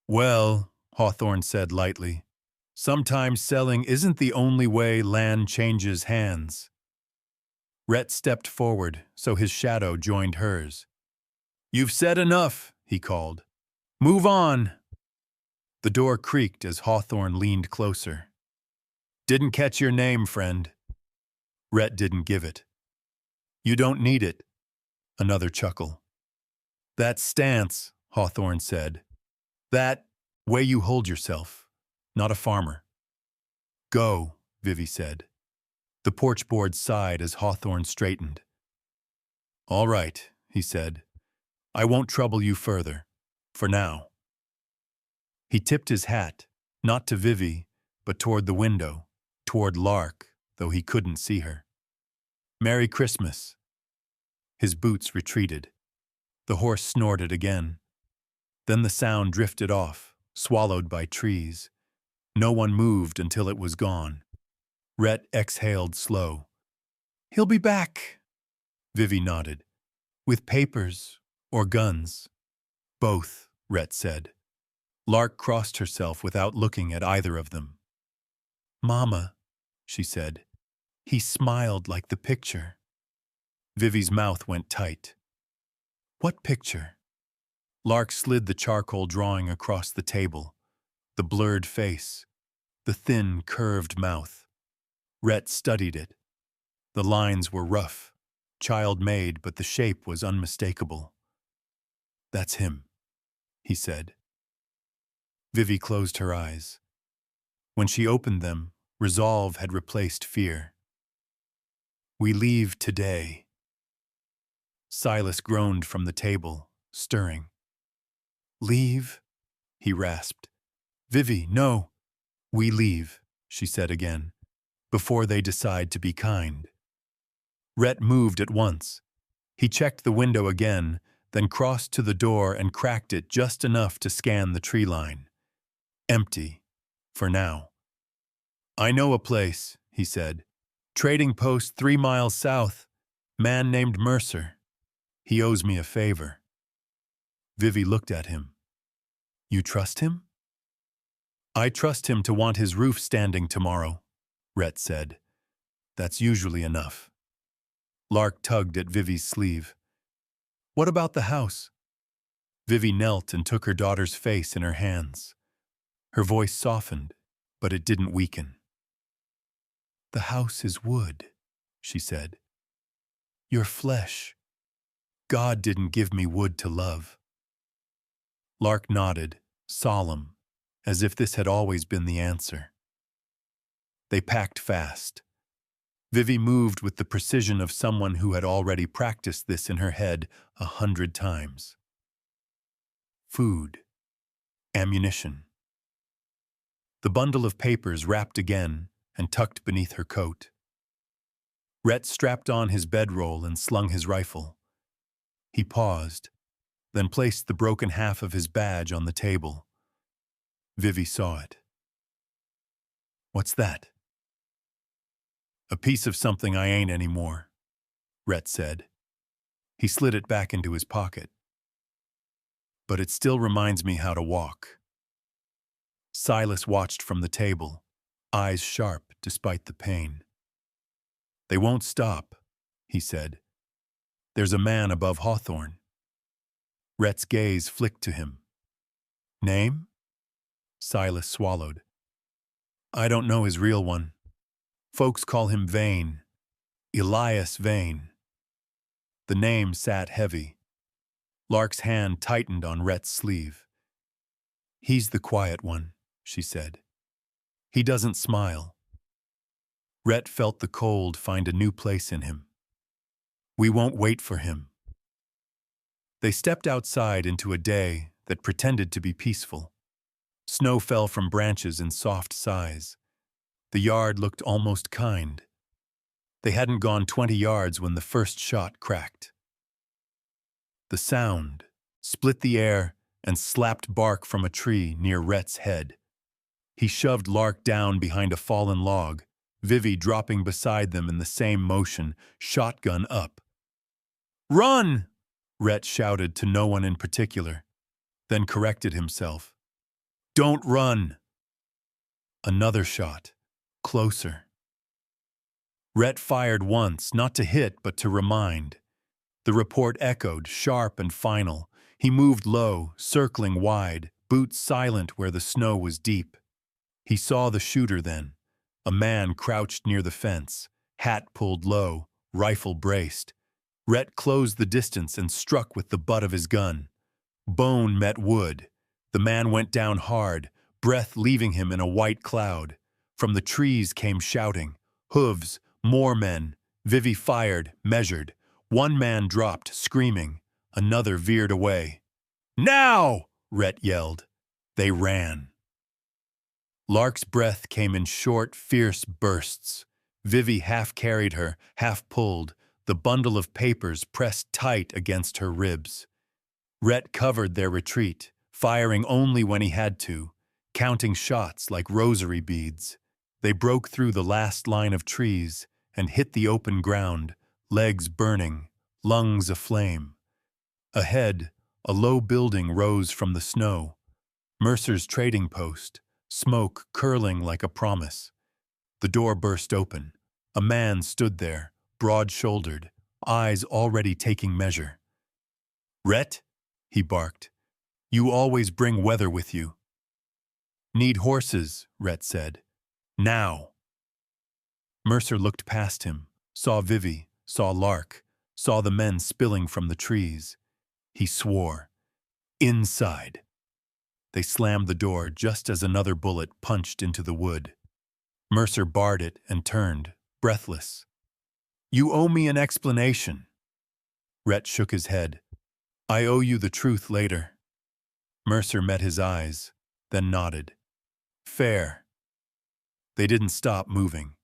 Speaker 1: "Well," Hawthorne said lightly, "sometimes selling isn't the only way land changes hands." Rhett stepped forward, so his shadow joined hers. "You've said enough," he called. "Move on." The door creaked as Hawthorne leaned closer. "Didn't catch your name, friend." Rhett didn't give it. "You don't need it." Another chuckle. "That stance," Hawthorne said. "That way you hold yourself. Not a farmer." "Go," Vivi said. The porch board sighed as Hawthorne straightened. "All right," he said. "I won't trouble you further. For now." He tipped his hat, not to Vivi, but toward the window, toward Lark, though he couldn't see her. "Merry Christmas." His boots retreated. The horse snorted again. Then the sound drifted off, swallowed by trees. No one moved until it was gone. Rhett exhaled slow. "He'll be back." Vivi nodded. "With papers or guns?" "Both," Rhett said. Lark crossed herself without looking at either of them. "Mama," she said. "He smiled like the picture." Vivi's mouth went tight. What picture? Lark slid the charcoal drawing across the table. The blurred face. The thin, curved mouth. Rhett studied it. The lines were rough, child-made, but the shape was unmistakable. That's him, he said. Vivi closed her eyes. When she opened them, resolve had replaced fear. We leave today. Silas groaned from the table, stirring. Leave? He rasped. Vivi, no. We leave, she said again, before they decide to be kind. Rhett moved at once. He checked the window again, then crossed to the door and cracked it just enough to scan the tree line. Empty, for now. I know a place, he said. Trading post 3 miles south. Man named Mercer. He owes me a favor. Vivi looked at him. You trust him? I trust him to want his roof standing tomorrow, Rhett said. That's usually enough. Lark tugged at Vivi's sleeve. What about the house? Vivi knelt and took her daughter's face in her hands. Her voice softened, but it didn't weaken. The house is wood, she said. Your flesh. God didn't give me wood to love. Lark nodded, solemn, as if this had always been the answer. They packed fast. Vivi moved with the precision of someone who had already practiced this in her head 100 times. Food. Ammunition. The bundle of papers wrapped again and tucked beneath her coat. Rhett strapped on his bedroll and slung his rifle. He paused, then placed the broken half of his badge on the table. Vivi saw it. What's that? A piece of something I ain't anymore, Rhett said. He slid it back into his pocket. But it still reminds me how to walk. Silas watched from the table, eyes sharp despite the pain. They won't stop, he said. There's a man above Hawthorne. Rhett's gaze flicked to him. Name? Silas swallowed. I don't know his real one. Folks call him Vane. Elias Vane. The name sat heavy. Lark's hand tightened on Rhett's sleeve. He's the quiet one, she said. He doesn't smile. Rhett felt the cold find a new place in him. We won't wait for him. They stepped outside into a day that pretended to be peaceful. Snow fell from branches in soft sighs. The yard looked almost kind. They hadn't gone 20 yards when the first shot cracked. The sound split the air and slapped bark from a tree near Rhett's head. He shoved Lark down behind a fallen log, Vivi dropping beside them in the same motion, shotgun up. Run! Rhett shouted to no one in particular, then corrected himself. Don't run! Another shot, closer. Rhett fired once, not to hit but to remind. The report echoed, sharp and final. He moved low, circling wide, boots silent where the snow was deep. He saw the shooter then, a man crouched near the fence, hat pulled low, rifle braced. Rhett closed the distance and struck with the butt of his gun. Bone met wood. The man went down hard, breath leaving him in a white cloud. From the trees came shouting. Hooves, more men. Vivi fired, measured. One man dropped, screaming. Another veered away. Now! Rhett yelled. They ran. Lark's breath came in short, fierce bursts. Vivi half carried her, half pulled, the bundle of papers pressed tight against her ribs. Rhett covered their retreat, firing only when he had to, counting shots like rosary beads. They broke through the last line of trees and hit the open ground, legs burning, lungs aflame. Ahead, a low building rose from the snow. Mercer's trading post, smoke curling like a promise. The door burst open. A man stood there, broad-shouldered, eyes already taking measure. "Rhett," he barked, "you always bring weather with you." "Need horses," Rhett said. "Now." Mercer looked past him, saw Vivi, saw Lark, saw the men spilling from the trees. He swore. "Inside." They slammed the door just as another bullet punched into the wood. Mercer barred it and turned, breathless. "You owe me an explanation." Rhett shook his head. "I owe you the truth later." Mercer met his eyes, then nodded. "Fair." They didn't stop moving.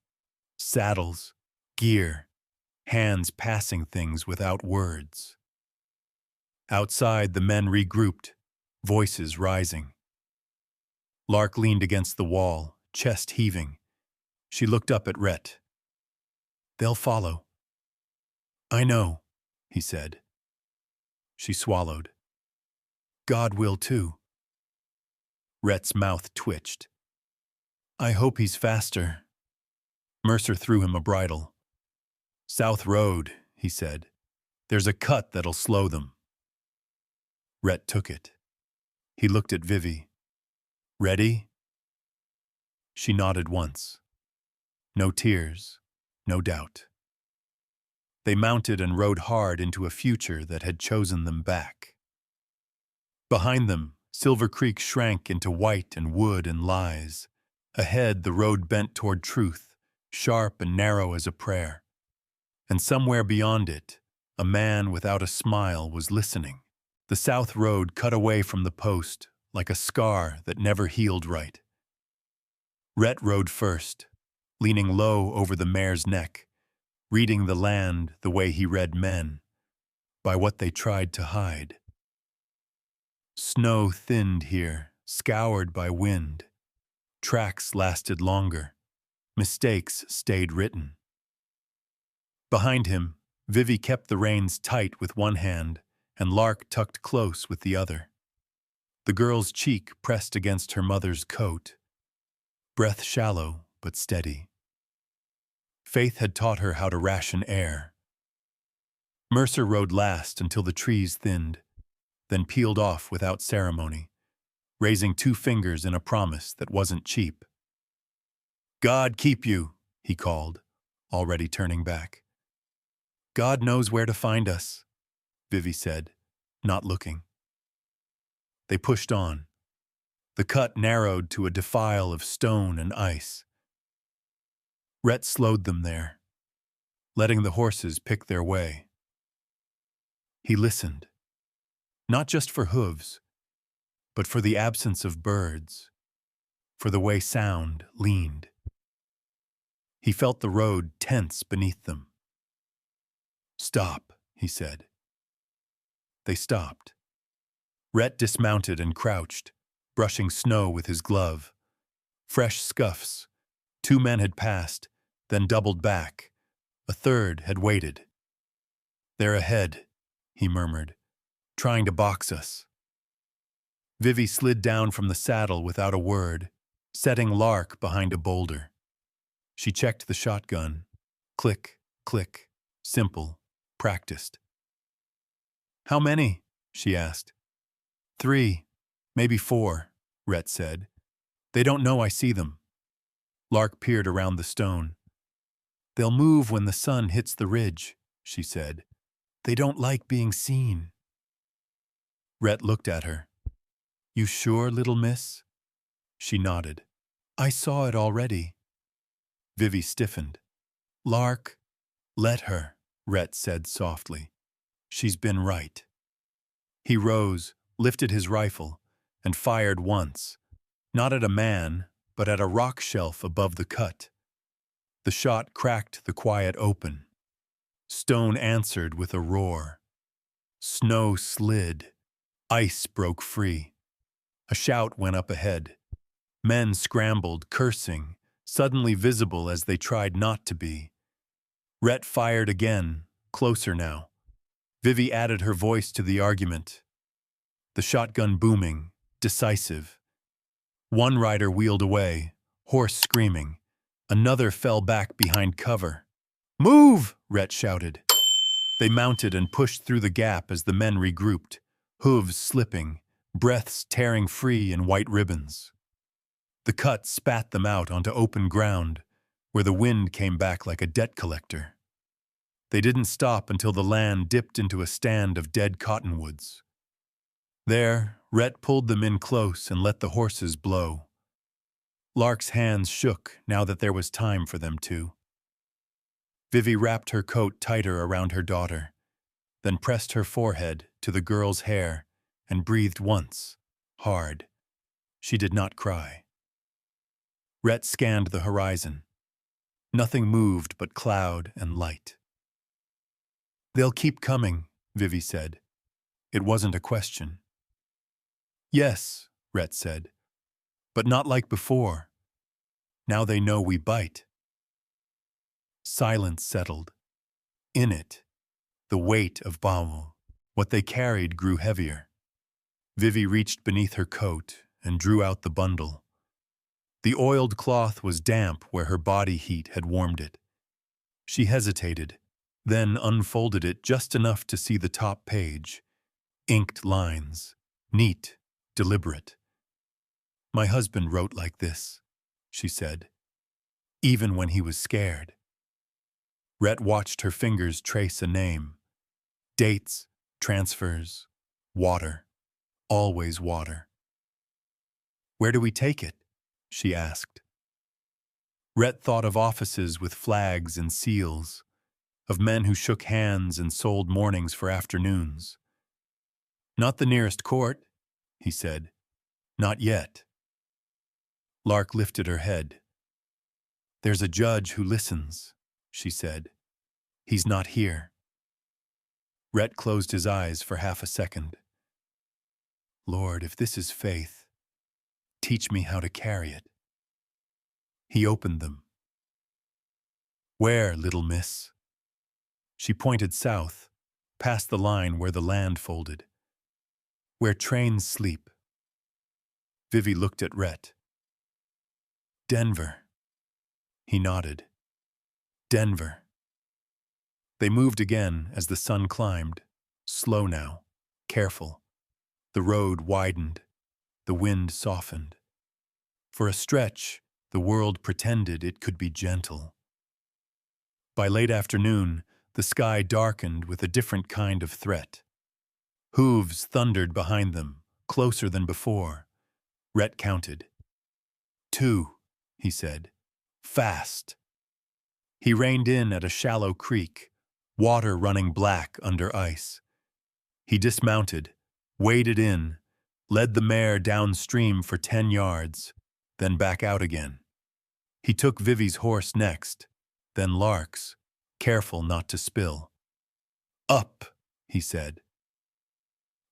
Speaker 1: Saddles, gear, hands passing things without words. Outside, the men regrouped, voices rising. Lark leaned against the wall, chest heaving. She looked up at Rhett. "They'll follow." "I know," he said. She swallowed. "God will too." Rhett's mouth twitched. "I hope he's faster." Mercer threw him a bridle. "South Road," he said. "There's a cut that'll slow them." Rhett took it. He looked at Vivi. "Ready?" She nodded once. No tears, no doubt. They mounted and rode hard into a future that had chosen them back. Behind them, Silver Creek shrank into white and wood and lies. Ahead, the road bent toward truth, sharp and narrow as a prayer. And somewhere beyond it, a man without a smile was listening. The South Road cut away from the post, like a scar that never healed right. Rhett rode first, leaning low over the mare's neck, reading the land the way he read men, by what they tried to hide. Snow thinned here, scoured by wind. Tracks lasted longer. Mistakes stayed written. Behind him, Vivi kept the reins tight with one hand, and Lark tucked close with the other. The girl's cheek pressed against her mother's coat. Breath shallow but steady. Faith had taught her how to ration air. Mercer rode last until the trees thinned, then peeled off without ceremony, raising 2 fingers in a promise that wasn't cheap. "God keep you," he called, already turning back. "God knows where to find us," Vivi said, not looking. They pushed on. The cut narrowed to a defile of stone and ice. Rhett slowed them there, letting the horses pick their way. He listened, not just for hooves, but for the absence of birds, for the way sound leaned. He felt the road tense beneath them. "Stop," he said. They stopped. Rhett dismounted and crouched, brushing snow with his glove. Fresh scuffs. 2 men had passed, then doubled back. A third had waited. "They're ahead," he murmured, "trying to box us." Vivi slid down from the saddle without a word, setting Lark behind a boulder. She checked the shotgun. Click, click, simple, practiced. "How many?" she asked. 3, maybe 4, Rhett said. "They don't know I see them." Lark peered around the stone. "They'll move when the sun hits the ridge," she said. "They don't like being seen." Rhett looked at her. "You sure, little miss?" She nodded. "I saw it already." Vivi stiffened. "Lark, let her," Rhett said softly. "She's been right." He rose, lifted his rifle, and fired once, not at a man, but at a rock shelf above the cut. The shot cracked the quiet open. Stone answered with a roar. Snow slid. Ice broke free. A shout went up ahead. Men scrambled, cursing, suddenly visible as they tried not to be. Rhett fired again, closer now. Vivi added her voice to the argument. The shotgun booming, decisive. One rider wheeled away, horse screaming. Another fell back behind cover. "Move!" Rhett shouted. They mounted and pushed through the gap as the men regrouped, hooves slipping, breaths tearing free in white ribbons. The cut spat them out onto open ground, where the wind came back like a debt collector. They didn't stop until the land dipped into a stand of dead cottonwoods. There, Rhett pulled them in close and let the horses blow. Lark's hands shook now that there was time for them to. Vivi wrapped her coat tighter around her daughter, then pressed her forehead to the girl's hair and breathed once, hard. She did not cry. Rhett scanned the horizon. Nothing moved but cloud and light. "They'll keep coming," Vivi said. It wasn't a question. "Yes," Rhett said, "but not like before. Now they know we bite." Silence settled. In it, the weight of Baumel. What they carried grew heavier. Vivi reached beneath her coat and drew out the bundle. The oiled cloth was damp where her body heat had warmed it. She hesitated, then unfolded it just enough to see the top page. Inked lines, neat, deliberate. "My husband wrote like this," she said, "even when he was scared." Rhett watched her fingers trace a name. Dates, transfers, water, always water. "Where do we take it?" she asked. Rhett thought of offices with flags and seals, of men who shook hands and sold mornings for afternoons. "Not the nearest court," he said. "Not yet." Lark lifted her head. "There's a judge who listens," she said. "He's not here." Rhett closed his eyes for half a second. "Lord, if this is faith, teach me how to carry it." He opened them. "Where, little miss?" She pointed south, past the line where the land folded. "Where trains sleep." Vivi looked at Rhett. "Denver." He nodded. "Denver." They moved again as the sun climbed, slow now, careful. The road widened. The wind softened. For a stretch, the world pretended it could be gentle. By late afternoon, the sky darkened with a different kind of threat. Hooves thundered behind them, closer than before. Rhett counted. 2, he said. "Fast." He reined in at a shallow creek, water running black under ice. He dismounted, waded in, led the mare downstream for 10 yards, then back out again. He took Vivi's horse next, then Lark's, careful not to spill. "Up," he said.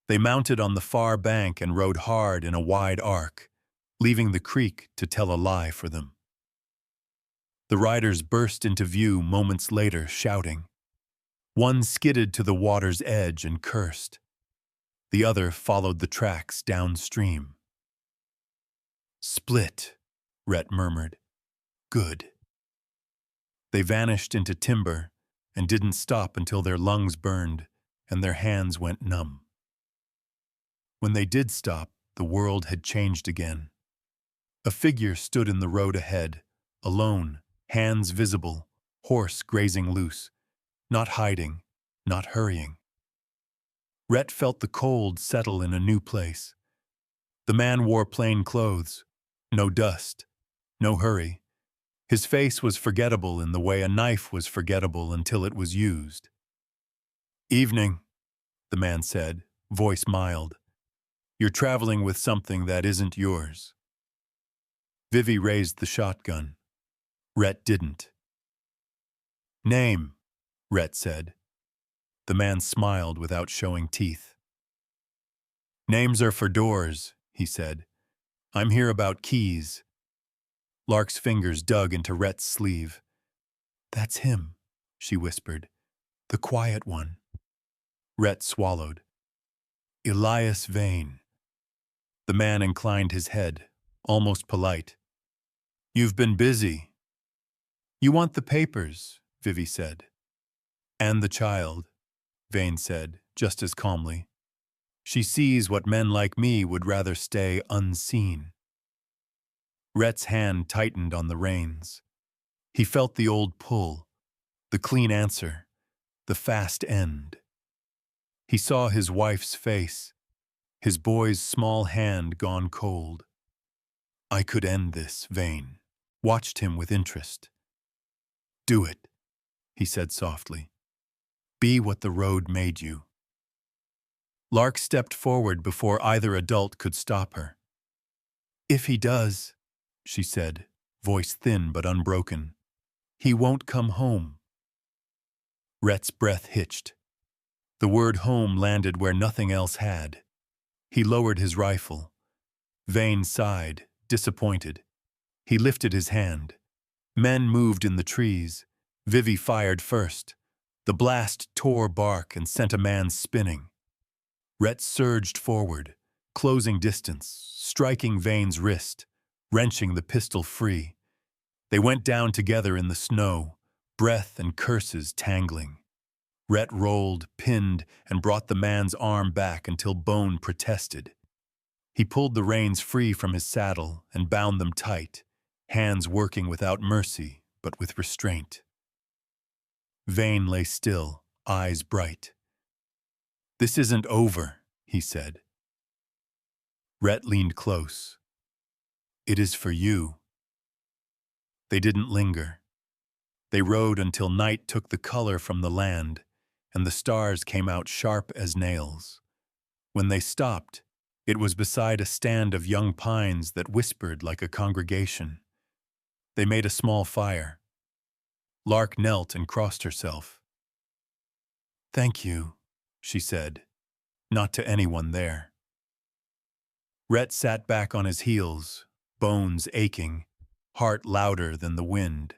Speaker 1: They mounted on the far bank and rode hard in a wide arc, leaving the creek to tell a lie for them. The riders burst into view moments later, shouting. One skidded to the water's edge and cursed. The other followed the tracks downstream. "Split," Rhett murmured. "Good." They vanished into timber and didn't stop until their lungs burned and their hands went numb. When they did stop, the world had changed again. A figure stood in the road ahead, alone, hands visible, horse grazing loose, not hiding, not hurrying. Rhett felt the cold settle in a new place. The man wore plain clothes, no dust, no hurry. His face was forgettable in the way a knife was forgettable until it was used. "Evening," the man said, voice mild. "You're traveling with something that isn't yours." Vivi raised the shotgun. Rhett didn't. "Name," Rhett said. The man smiled without showing teeth. "Names are for doors," he said. "I'm here about keys." Lark's fingers dug into Rhett's sleeve. "That's him," she whispered. "The quiet one." Rhett swallowed. "Elias Vane." The man inclined his head, almost polite. "You've been busy." "You want the papers," Vivi said. "And the child." Vane said, just as calmly. She sees what men like me would rather stay unseen. Rhett's hand tightened on the reins. He felt the old pull, the clean answer, the fast end. He saw his wife's face, his boy's small hand gone cold. I could end this, Vane. Watched him with interest. Do it, he said softly. Be what the road made you. Lark stepped forward before either adult could stop her. If he does, she said, voice thin but unbroken, he won't come home. Rhett's breath hitched. The word home landed where nothing else had. He lowered his rifle. Vane sighed, disappointed. He lifted his hand. Men moved in the trees. Vivi fired first. The blast tore bark and sent a man spinning. Rhett surged forward, closing distance, striking Vane's wrist, wrenching the pistol free. They went down together in the snow, breath and curses tangling. Rhett rolled, pinned, and brought the man's arm back until bone protested. He pulled the reins free from his saddle and bound them tight, hands working without mercy, but with restraint. Vane lay still, eyes bright. This isn't over, he said. Rhett leaned close. It is for you. They didn't linger. They rode until night took the color from the land, and the stars came out sharp as nails. When they stopped, it was beside a stand of young pines that whispered like a congregation. They made a small fire. Lark knelt and crossed herself. Thank you, she said, not to anyone there. Rhett sat back on his heels, bones aching, heart louder than the wind.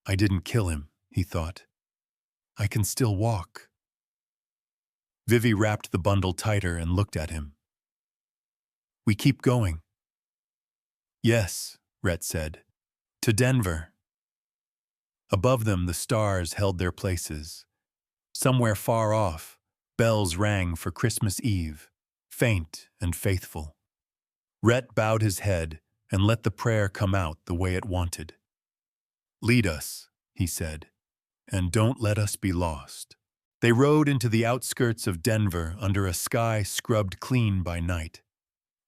Speaker 1: I didn't kill him, he thought. I can still walk. Vivi wrapped the bundle tighter and looked at him. We keep going. Yes, Rhett said. To Denver. Above them, the stars held their places. Somewhere far off, bells rang for Christmas Eve, faint and faithful. Rhett bowed his head and let the prayer come out the way it wanted. Lead us, he said, and don't let us be lost. They rode into the outskirts of Denver under a sky scrubbed clean by night.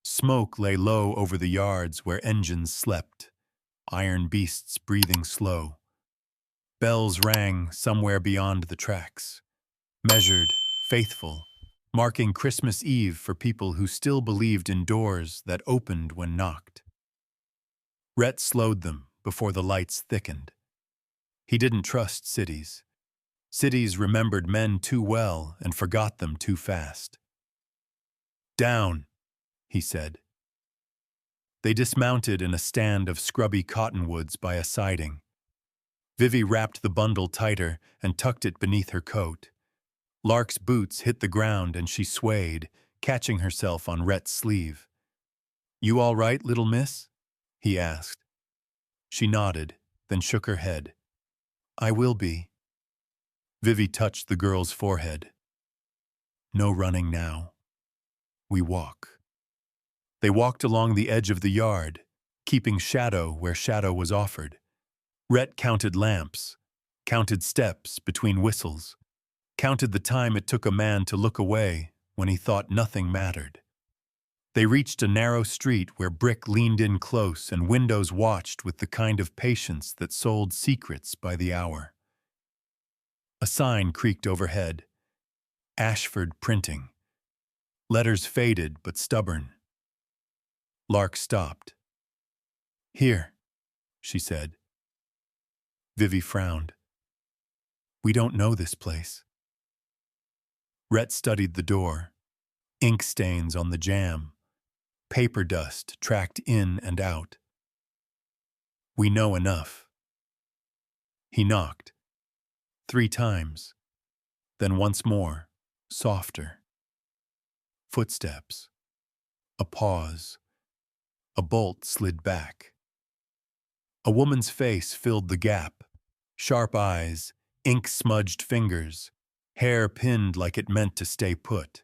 Speaker 1: Smoke lay low over the yards where engines slept, iron beasts breathing slow. Bells rang somewhere beyond the tracks, measured, faithful, marking Christmas Eve for people who still believed in doors that opened when knocked. Rhett slowed them before the lights thickened. He didn't trust cities. Cities remembered men too well and forgot them too fast. Down, he said. They dismounted in a stand of scrubby cottonwoods by a siding. Vivi wrapped the bundle tighter and tucked it beneath her coat. Lark's boots hit the ground and she swayed, catching herself on Rhett's sleeve. You all right, little miss? He asked. She nodded, then shook her head. I will be. Vivi touched the girl's forehead. No running now. We walk. They walked along the edge of the yard, keeping shadow where shadow was offered. Rhett counted lamps, counted steps between whistles, counted the time it took a man to look away when he thought nothing mattered. They reached a narrow street where brick leaned in close and windows watched with the kind of patience that sold secrets by the hour. A sign creaked overhead. Ashford Printing. Letters faded but stubborn. Lark stopped. Here, she said. Vivi frowned. We don't know this place. Rhett studied the door. Ink stains on the jamb. Paper dust tracked in and out. We know enough. He knocked. 3 times. Then once more, softer. Footsteps. A pause. A bolt slid back. A woman's face filled the gap. Sharp eyes, ink-smudged fingers, hair pinned like it meant to stay put.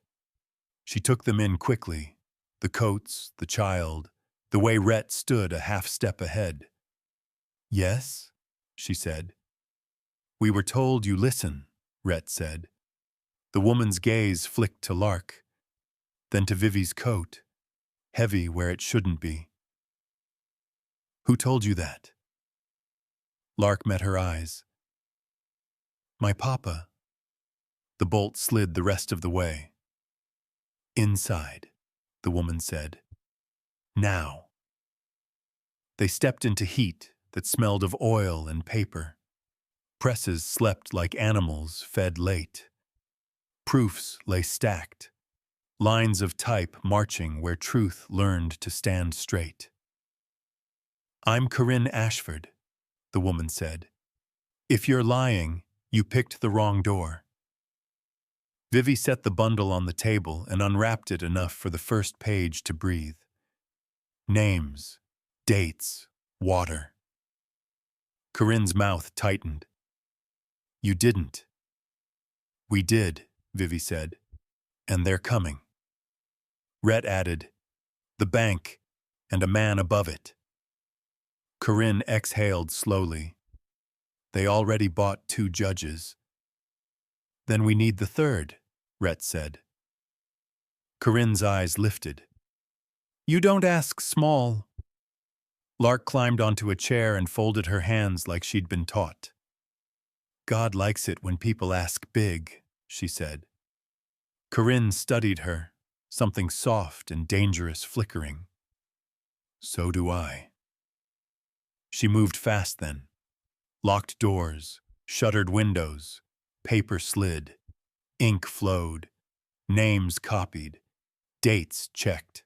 Speaker 1: She took them in quickly, the coats, the child, the way Rhett stood a half step ahead. "Yes?" she said. "We were told you listen," Rhett said. The woman's gaze flicked to Lark, then to Vivi's coat, heavy where it shouldn't be. "Who told you that?" Lark met her eyes. "My papa." The bolt slid the rest of the way. "Inside," the woman said. "Now." They stepped into heat that smelled of oil and paper. Presses slept like animals fed late. Proofs lay stacked, lines of type marching where truth learned to stand straight. "I'm Corinne Ashford," the woman said. "If you're lying, you picked the wrong door." Vivi set the bundle on the table and unwrapped it enough for the first page to breathe. Names, dates, water. Corinne's mouth tightened. "You didn't." "We did," Vivi said. "And they're coming." Rhett added, "The bank, and a man above it." Corinne exhaled slowly. "They already bought 2 judges." "Then we need the 3rd, Rhett said. Corinne's eyes lifted. "You don't ask small." Lark climbed onto a chair and folded her hands like she'd been taught. "God likes it when people ask big," she said. Corinne studied her, something soft and dangerous flickering. "So do I." She moved fast then. Locked doors, shuttered windows, paper slid, ink flowed, names copied, dates checked.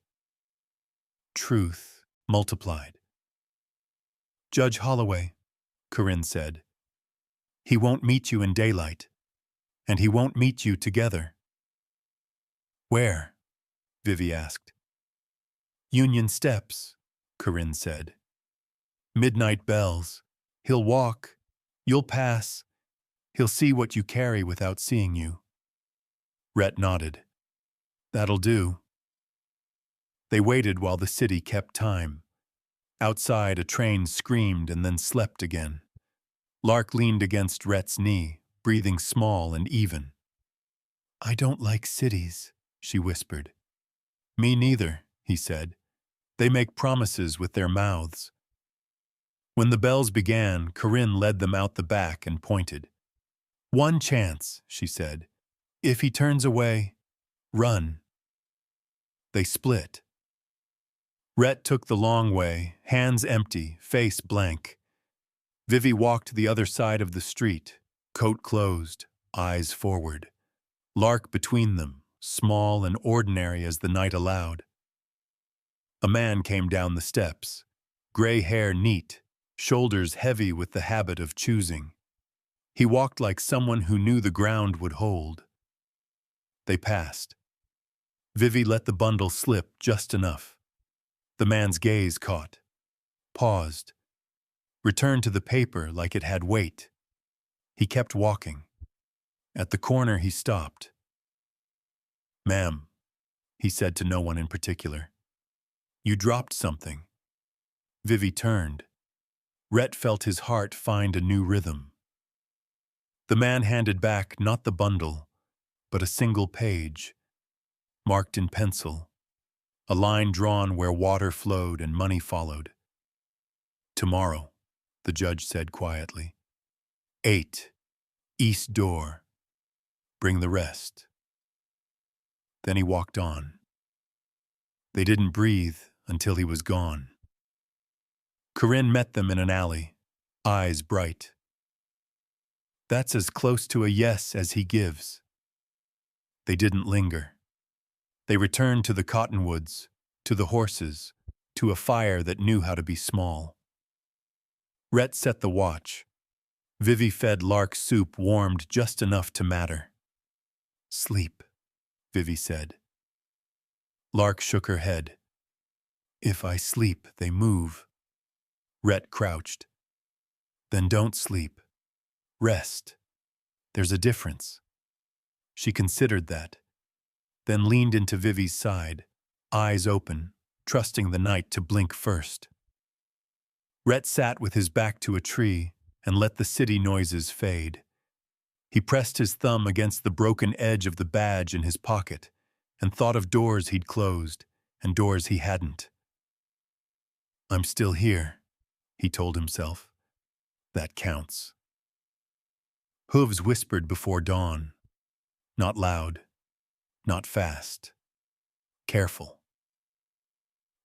Speaker 1: Truth multiplied. "Judge Holloway," Corinne said. "He won't meet you in daylight, and he won't meet you together." "Where?" Vivi asked. "Union Steps," Corinne said. "Midnight bells. He'll walk. You'll pass. He'll see what you carry without seeing you." Rhett nodded. "That'll do." They waited while the city kept time. Outside, a train screamed and then slept again. Lark leaned against Rhett's knee, breathing small and even. "I don't like cities," she whispered. "Me neither," he said. "They make promises with their mouths." When the bells began, Corinne led them out the back and pointed. "One chance," she said. "If he turns away, run." They split. Rhett took the long way, hands empty, face blank. Vivi walked the other side of the street, coat closed, eyes forward. Lark between them, small and ordinary as the night allowed. A man came down the steps, gray hair neat, shoulders heavy with the habit of choosing. He walked like someone who knew the ground would hold. They passed. Vivi let the bundle slip just enough. The man's gaze caught, paused, returned to the paper like it had weight. He kept walking. At the corner he stopped. "Ma'am," he said to no one in particular. "You dropped something." Vivi turned. Rhett felt his heart find a new rhythm. The man handed back not the bundle, but a single page, marked in pencil, a line drawn where water flowed and money followed. "Tomorrow," the judge said quietly. "8, East Door. Bring the rest." Then he walked on. They didn't breathe until he was gone. Corinne met them in an alley, eyes bright. "That's as close to a yes as he gives." They didn't linger. They returned to the cottonwoods, to the horses, to a fire that knew how to be small. Rhett set the watch. Vivi fed Lark soup warmed just enough to matter. "Sleep," Vivi said. Lark shook her head. "If I sleep, they move." Rhett crouched. "Then don't sleep. Rest. There's a difference." She considered that, then leaned into Vivi's side, eyes open, trusting the night to blink first. Rhett sat with his back to a tree and let the city noises fade. He pressed his thumb against the broken edge of the badge in his pocket and thought of doors he'd closed and doors he hadn't. "I'm still here," he told himself. "That counts." Hooves whispered before dawn. Not loud, not fast. Careful.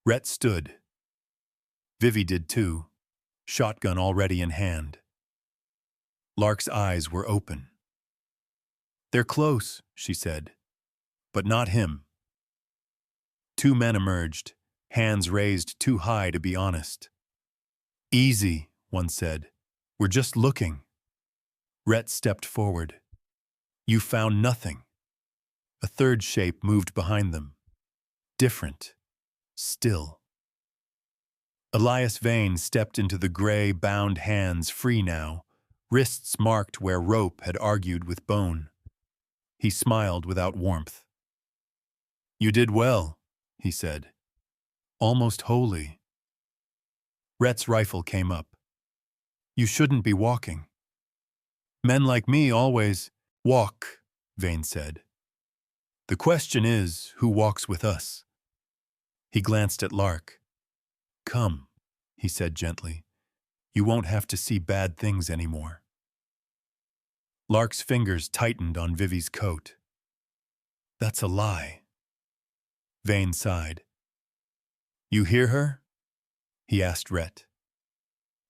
Speaker 1: Rhett stood. Vivi did too, shotgun already in hand. Lark's eyes were open. "They're close," she said, "but not him." Two men emerged, hands raised too high to be honest. "Easy," one said. "We're just looking." Rhett stepped forward. "You found nothing." A third shape moved behind them. Different. Still. Elias Vane stepped into the gray, bound hands, free now, wrists marked where rope had argued with bone. He smiled without warmth. "You did well," he said. "Almost holy." Rhett's rifle came up. "You shouldn't be walking." "Men like me always walk," Vane said. "The question is, who walks with us?" He glanced at Lark. "Come," he said gently. "You won't have to see bad things anymore." Lark's fingers tightened on Vivi's coat. "That's a lie." Vane sighed. "You hear her?" he asked Rhett.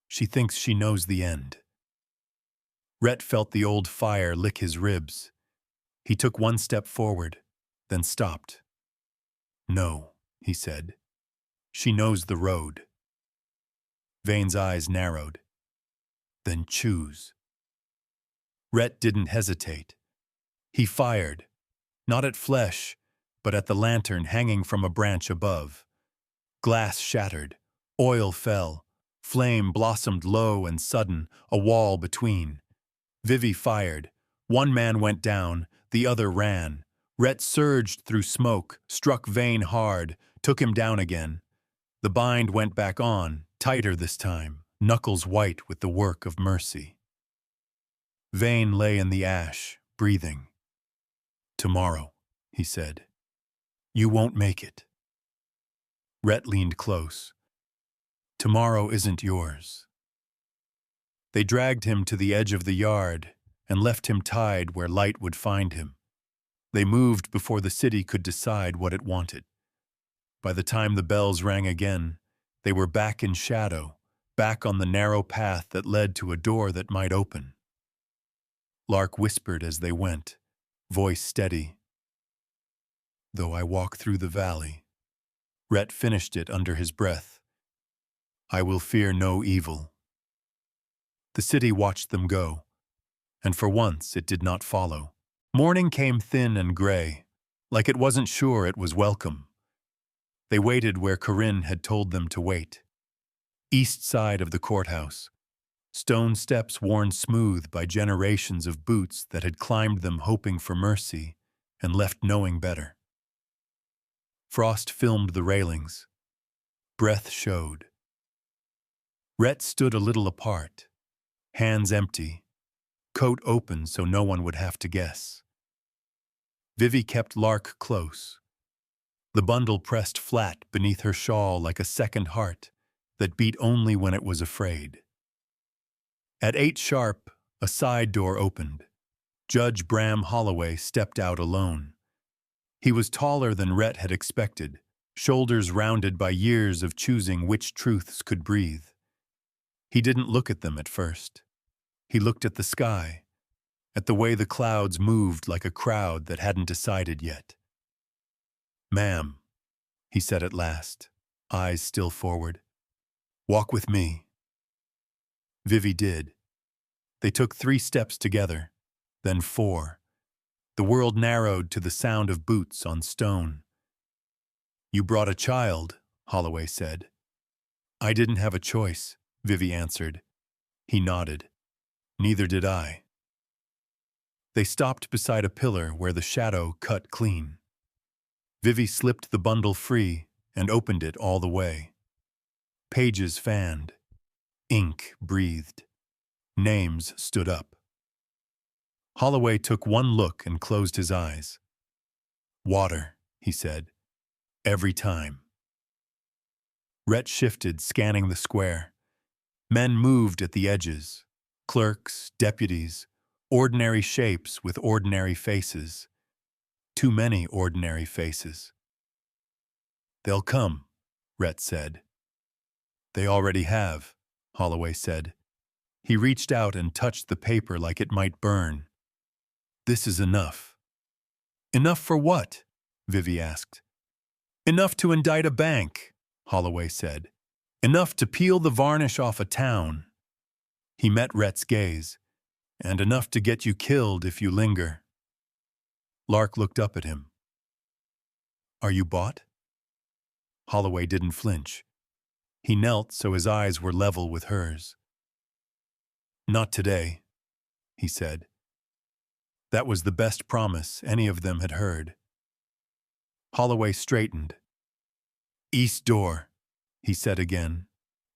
Speaker 1: "She thinks she knows the end." Rhett felt the old fire lick his ribs. He took one step forward, then stopped. "No," he said. "She knows the road." Vane's eyes narrowed. "Then choose." Rhett didn't hesitate. He fired, not at flesh, but at the lantern hanging from a branch above. Glass shattered, oil fell, flame blossomed low and sudden, a wall between. Vivi fired. One man went down, the other ran. Rhett surged through smoke, struck Vane hard, took him down again. The bind went back on, tighter this time, knuckles white with the work of mercy. Vane lay in the ash, breathing. "Tomorrow," he said. "You won't make it." Rhett leaned close. "Tomorrow isn't yours." They dragged him to the edge of the yard and left him tied where light would find him. They moved before the city could decide what it wanted. By the time the bells rang again, they were back in shadow, back on the narrow path that led to a door that might open. Lark whispered as they went, voice steady. "Though I walk through the valley," Rhett finished it under his breath, "I will fear no evil." The city watched them go, and for once it did not follow. Morning came thin and gray, like it wasn't sure it was welcome. They waited where Corinne had told them to wait. East side of the courthouse. Stone steps worn smooth by generations of boots that had climbed them hoping for mercy and left knowing better. Frost filmed the railings. Breath showed. Rhett stood a little apart, hands empty, coat open so no one would have to guess. Vivi kept Lark close. The bundle pressed flat beneath her shawl like a second heart that beat only when it was afraid. At 8 sharp, a side door opened. Judge Bram Holloway stepped out alone. He was taller than Rhett had expected, shoulders rounded by years of choosing which truths could breathe. He didn't look at them at first. He looked at the sky, at the way the clouds moved like a crowd that hadn't decided yet. "Ma'am," he said at last, eyes still forward. "Walk with me." Vivi did. They took 3 steps together, then 4. The world narrowed to the sound of boots on stone. "You brought a child," Holloway said. "I didn't have a choice," Vivi answered. He nodded. "Neither did I." They stopped beside a pillar where the shadow cut clean. Vivi slipped the bundle free and opened it all the way. Pages fanned. Ink breathed. Names stood up. Holloway took one look and closed his eyes. "Water," he said. "Every time." Rhett shifted, scanning the square. Men moved at the edges. Clerks, deputies, ordinary shapes with ordinary faces. Too many ordinary faces. "They'll come," Rhett said. "They already have," Holloway said. He reached out and touched the paper like it might burn. "This is enough." "Enough for what?" Vivi asked. "Enough to indict a bank," Holloway said. "Enough to peel the varnish off a town." He met Rhett's gaze. "And enough to get you killed if you linger." Lark looked up at him. "Are you bought?" Holloway didn't flinch. He knelt so his eyes were level with hers. "Not today," he said. That was the best promise any of them had heard. Holloway straightened. "East door," he said again,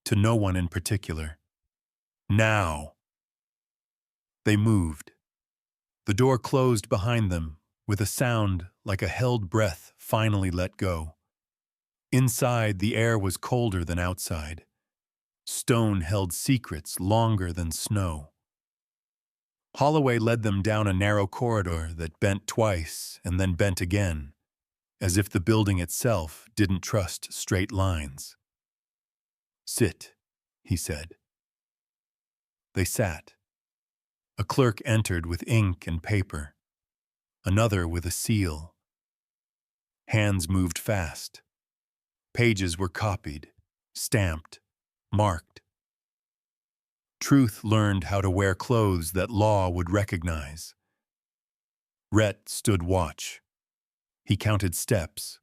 Speaker 1: to no one in particular. "Now." They moved. The door closed behind them, with a sound like a held breath finally let go. Inside, the air was colder than outside. Stone held secrets longer than snow. Holloway led them down a narrow corridor that bent twice and then bent again, as if the building itself didn't trust straight lines. "Sit," he said. They sat. A clerk entered with ink and paper, another with a seal. Hands moved fast. Pages were copied, stamped, marked. Truth learned how to wear clothes that law would recognize. Rhett stood watch. He counted steps,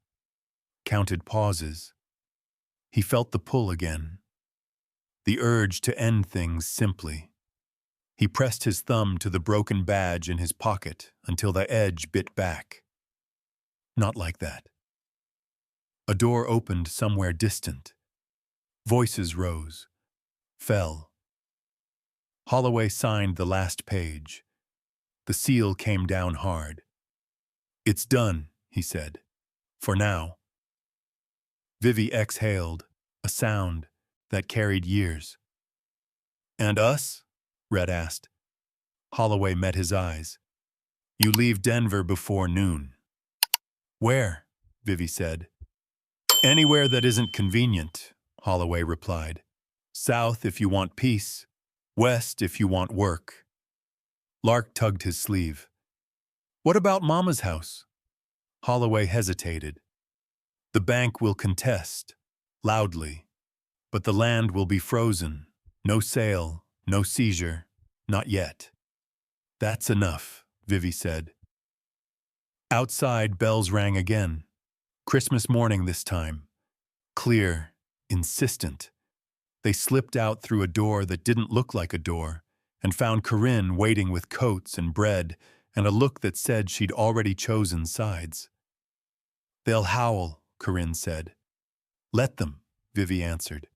Speaker 1: counted pauses. He felt the pull again, the urge to end things simply. He pressed his thumb to the broken badge in his pocket until the edge bit back. Not like that. A door opened somewhere distant. Voices rose, fell. Holloway signed the last page. The seal came down hard. "It's done," he said. "For now." Vivi exhaled, a sound that carried years. "And us?" Rhett asked. Holloway met his eyes. "You leave Denver before noon." "Where?" Vivi said. "Anywhere that isn't convenient," Holloway replied. "South if you want peace, west if you want work." Lark tugged his sleeve. "What about Mama's house?" Holloway hesitated. "The bank will contest, loudly, but the land will be frozen. No sale, no seizure, not yet." "That's enough," Vivi said. Outside, bells rang again. Christmas morning this time. Clear, insistent. They slipped out through a door that didn't look like a door and found Corinne waiting with coats and bread and a look that said she'd already chosen sides. "They'll howl," Corinne said. "Let them," Vivi answered.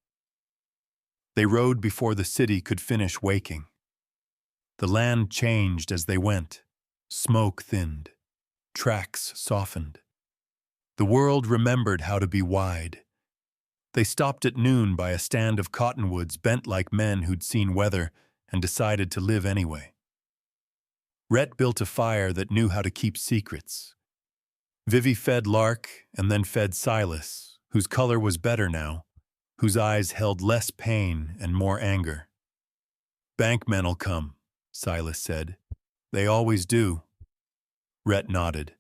Speaker 1: They rode before the city could finish waking. The land changed as they went. Smoke thinned. Tracks softened. The world remembered how to be wide. They stopped at noon by a stand of cottonwoods bent like men who'd seen weather and decided to live anyway. Rhett built a fire that knew how to keep secrets. Vivi fed Lark and then fed Silas, whose color was better now, whose eyes held less pain and more anger. "Bankmen'll come," Silas said. "They always do." Rhett nodded.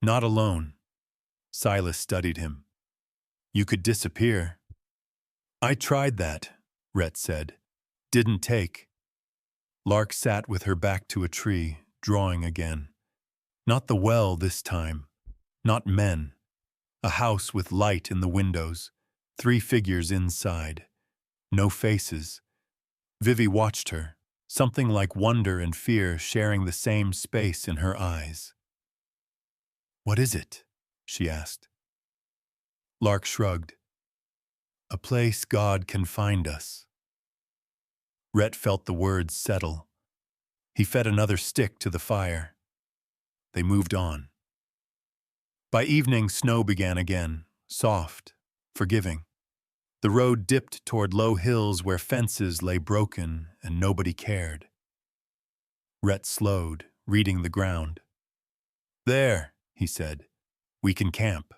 Speaker 1: "Not alone." Silas studied him. "You could disappear." "I tried that," Rhett said. "Didn't take." Lark sat with her back to a tree, drawing again. Not the well this time. Not men. A house with light in the windows. 3 figures inside. No faces. Vivi watched her, something like wonder and fear sharing the same space in her eyes. "What is it?" she asked. Lark shrugged. "A place God can find us." Rhett felt the words settle. He fed another stick to the fire. They moved on. By evening, snow began again, soft, forgiving. The road dipped toward low hills where fences lay broken and nobody cared. Rhett slowed, reading the ground. "There," he said, "we can camp."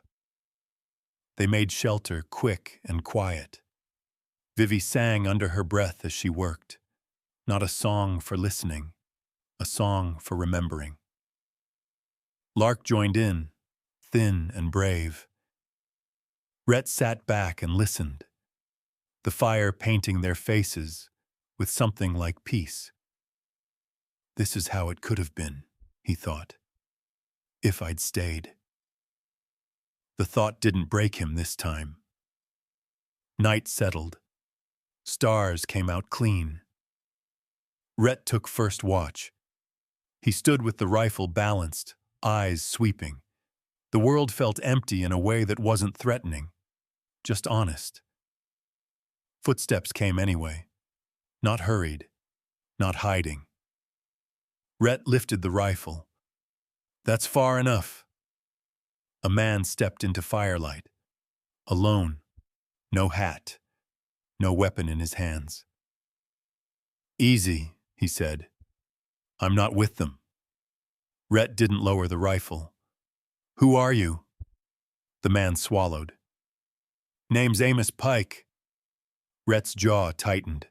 Speaker 1: They made shelter quick and quiet. Vivi sang under her breath as she worked. Not a song for listening, a song for remembering. Lark joined in, thin and brave. Rhett sat back and listened, the fire painting their faces with something like peace. "This is how it could have been," he thought, "if I'd stayed." The thought didn't break him this time. Night settled. Stars came out clean. Rhett took first watch. He stood with the rifle balanced, eyes sweeping. The world felt empty in a way that wasn't threatening, just honest. Footsteps came anyway, not hurried, not hiding. Rhett lifted the rifle. "That's far enough." A man stepped into firelight, alone, no hat, no weapon in his hands. "Easy," he said. "I'm not with them." Rhett didn't lower the rifle. "Who are you?" The man swallowed. "Name's Amos Pike." Rhett's jaw tightened.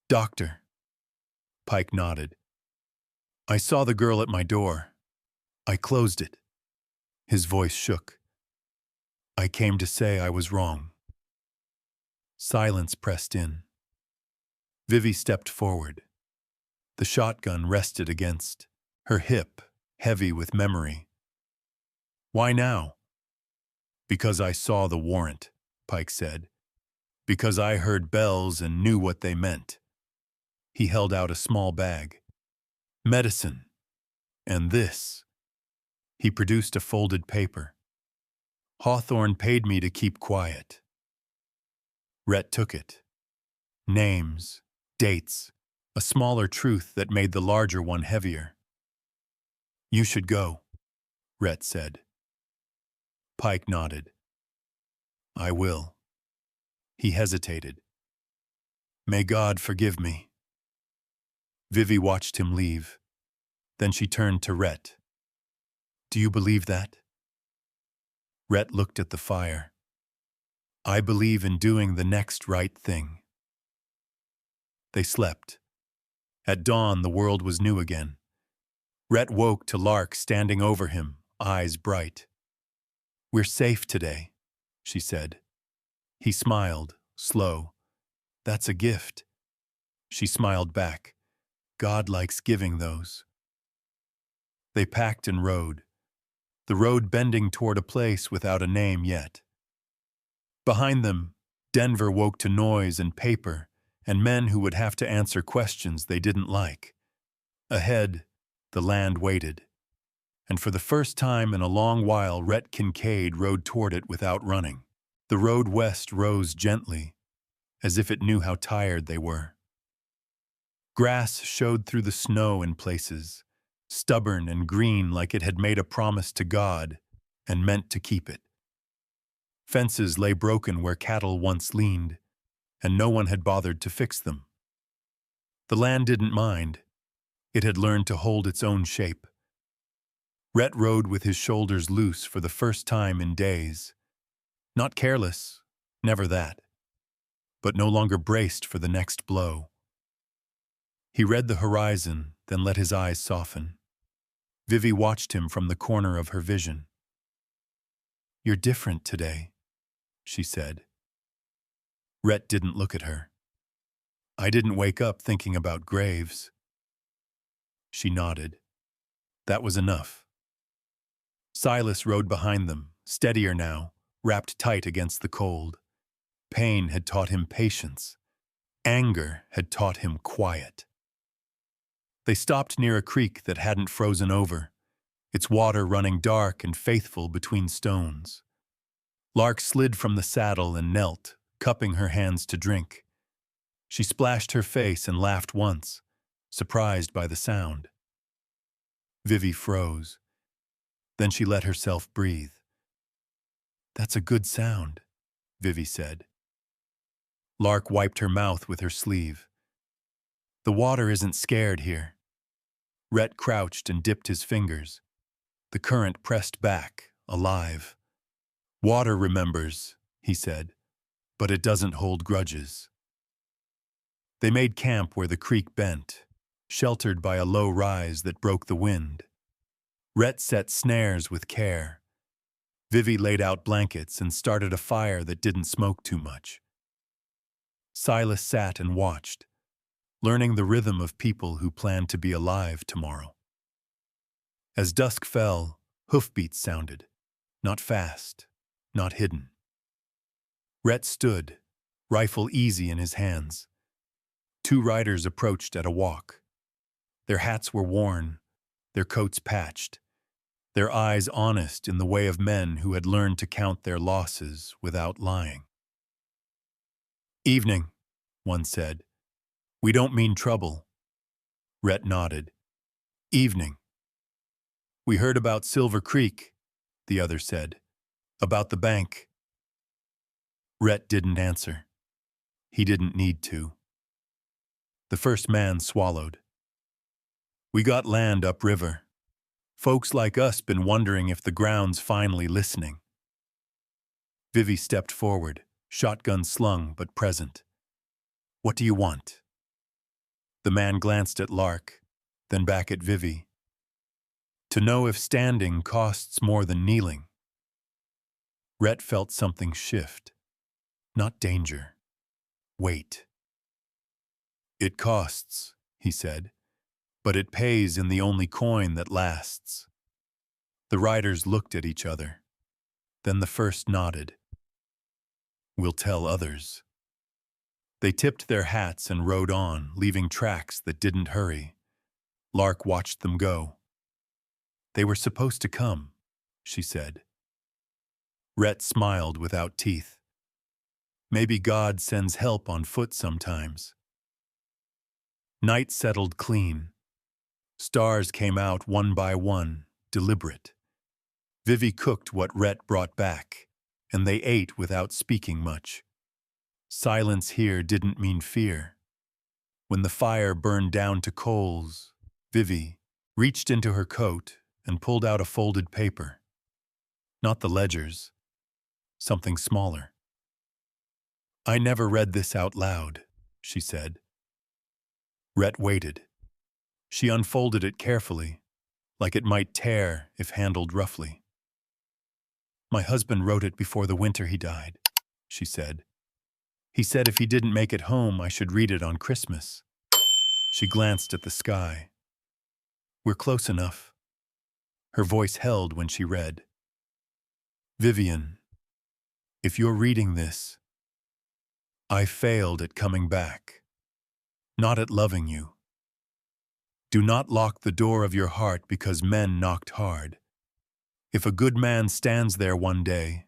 Speaker 1: "Doctor." Pike nodded. "I saw the girl at my door. I closed it." His voice shook. "I came to say I was wrong." Silence pressed in. Vivi stepped forward. The shotgun rested against her hip, heavy with memory. "Why now?" "Because I saw the warrant," Pike said. "Because I heard bells and knew what they meant." He held out a small bag. "Medicine. And this." He produced a folded paper. "Hawthorne paid me to keep quiet." Rhett took it. Names, dates, a smaller truth that made the larger one heavier. "You should go," Rhett said. Pike nodded. "I will." He hesitated. "May God forgive me." Vivi watched him leave. Then she turned to Rhett. "Do you believe that?" Rhett looked at the fire. "I believe in doing the next right thing." They slept. At dawn, the world was new again. Rhett woke to Lark standing over him, eyes bright. "We're safe today," she said. He smiled, slow. "That's a gift." She smiled back. "God likes giving those." They packed and rode, the road bending toward a place without a name yet. Behind them, Denver woke to noise and paper and men who would have to answer questions they didn't like. Ahead, the land waited. And for the first time in a long while, Rhett Kincaid rode toward it without running. The road west rose gently, as if it knew how tired they were. Grass showed through the snow in places, stubborn and green like it had made a promise to God and meant to keep it. Fences lay broken where cattle once leaned, and no one had bothered to fix them. The land didn't mind. It had learned to hold its own shape. Rhett rode with his shoulders loose for the first time in days. Not careless, never that, but no longer braced for the next blow. He read the horizon, then let his eyes soften. Vivi watched him from the corner of her vision. "You're different today," she said. Rhett didn't look at her. "I didn't wake up thinking about graves." She nodded. That was enough. Silas rode behind them, steadier now, wrapped tight against the cold. Pain had taught him patience. Anger had taught him quiet. They stopped near a creek that hadn't frozen over, its water running dark and faithful between stones. Lark slid from the saddle and knelt, cupping her hands to drink. She splashed her face and laughed once, surprised by the sound. Vivi froze. Then she let herself breathe. "That's a good sound," Vivi said. Lark wiped her mouth with her sleeve. "The water isn't scared here." Rhett crouched and dipped his fingers. The current pressed back, alive. "Water remembers," he said, "but it doesn't hold grudges." They made camp where the creek bent, sheltered by a low rise that broke the wind. Rhett set snares with care. Vivi laid out blankets and started a fire that didn't smoke too much. Silas sat and watched, learning the rhythm of people who planned to be alive tomorrow. As dusk fell, hoofbeats sounded, not fast, not hidden. Rhett stood, rifle easy in his hands. 2 riders approached at a walk. Their hats were worn, their coats patched, their eyes honest in the way of men who had learned to count their losses without lying. "Evening," one said. "We don't mean trouble." Rhett nodded. "Evening." "We heard about Silver Creek," the other said. "About the bank." Rhett didn't answer. He didn't need to. The first man swallowed. "We got land upriver. Folks like us been wondering if the ground's finally listening." Vivi stepped forward, shotgun slung but present. "What do you want?" The man glanced at Lark, then back at Vivi. "To know if standing costs more than kneeling." Rhett felt something shift. Not danger. Weight. "It costs," he said, "but it pays in the only coin that lasts." The riders looked at each other. Then the first nodded. "We'll tell others." They tipped their hats and rode on, leaving tracks that didn't hurry. Lark watched them go. "They were supposed to come," she said. Rhett smiled without teeth. "Maybe God sends help on foot sometimes." Night settled clean. Stars came out one by one, deliberate. Vivi cooked what Rhett brought back, and they ate without speaking much. Silence here didn't mean fear. When the fire burned down to coals, Vivi reached into her coat and pulled out a folded paper. Not the ledgers, something smaller. "I never read this out loud," she said. Rhett waited. She unfolded it carefully, like it might tear if handled roughly. "My husband wrote it before the winter he died," she said. "He said if he didn't make it home, I should read it on Christmas." She glanced at the sky. "We're close enough." Her voice held when she read. "Vivian, if you're reading this, I failed at coming back, not at loving you. Do not lock the door of your heart because men knocked hard. If a good man stands there one day,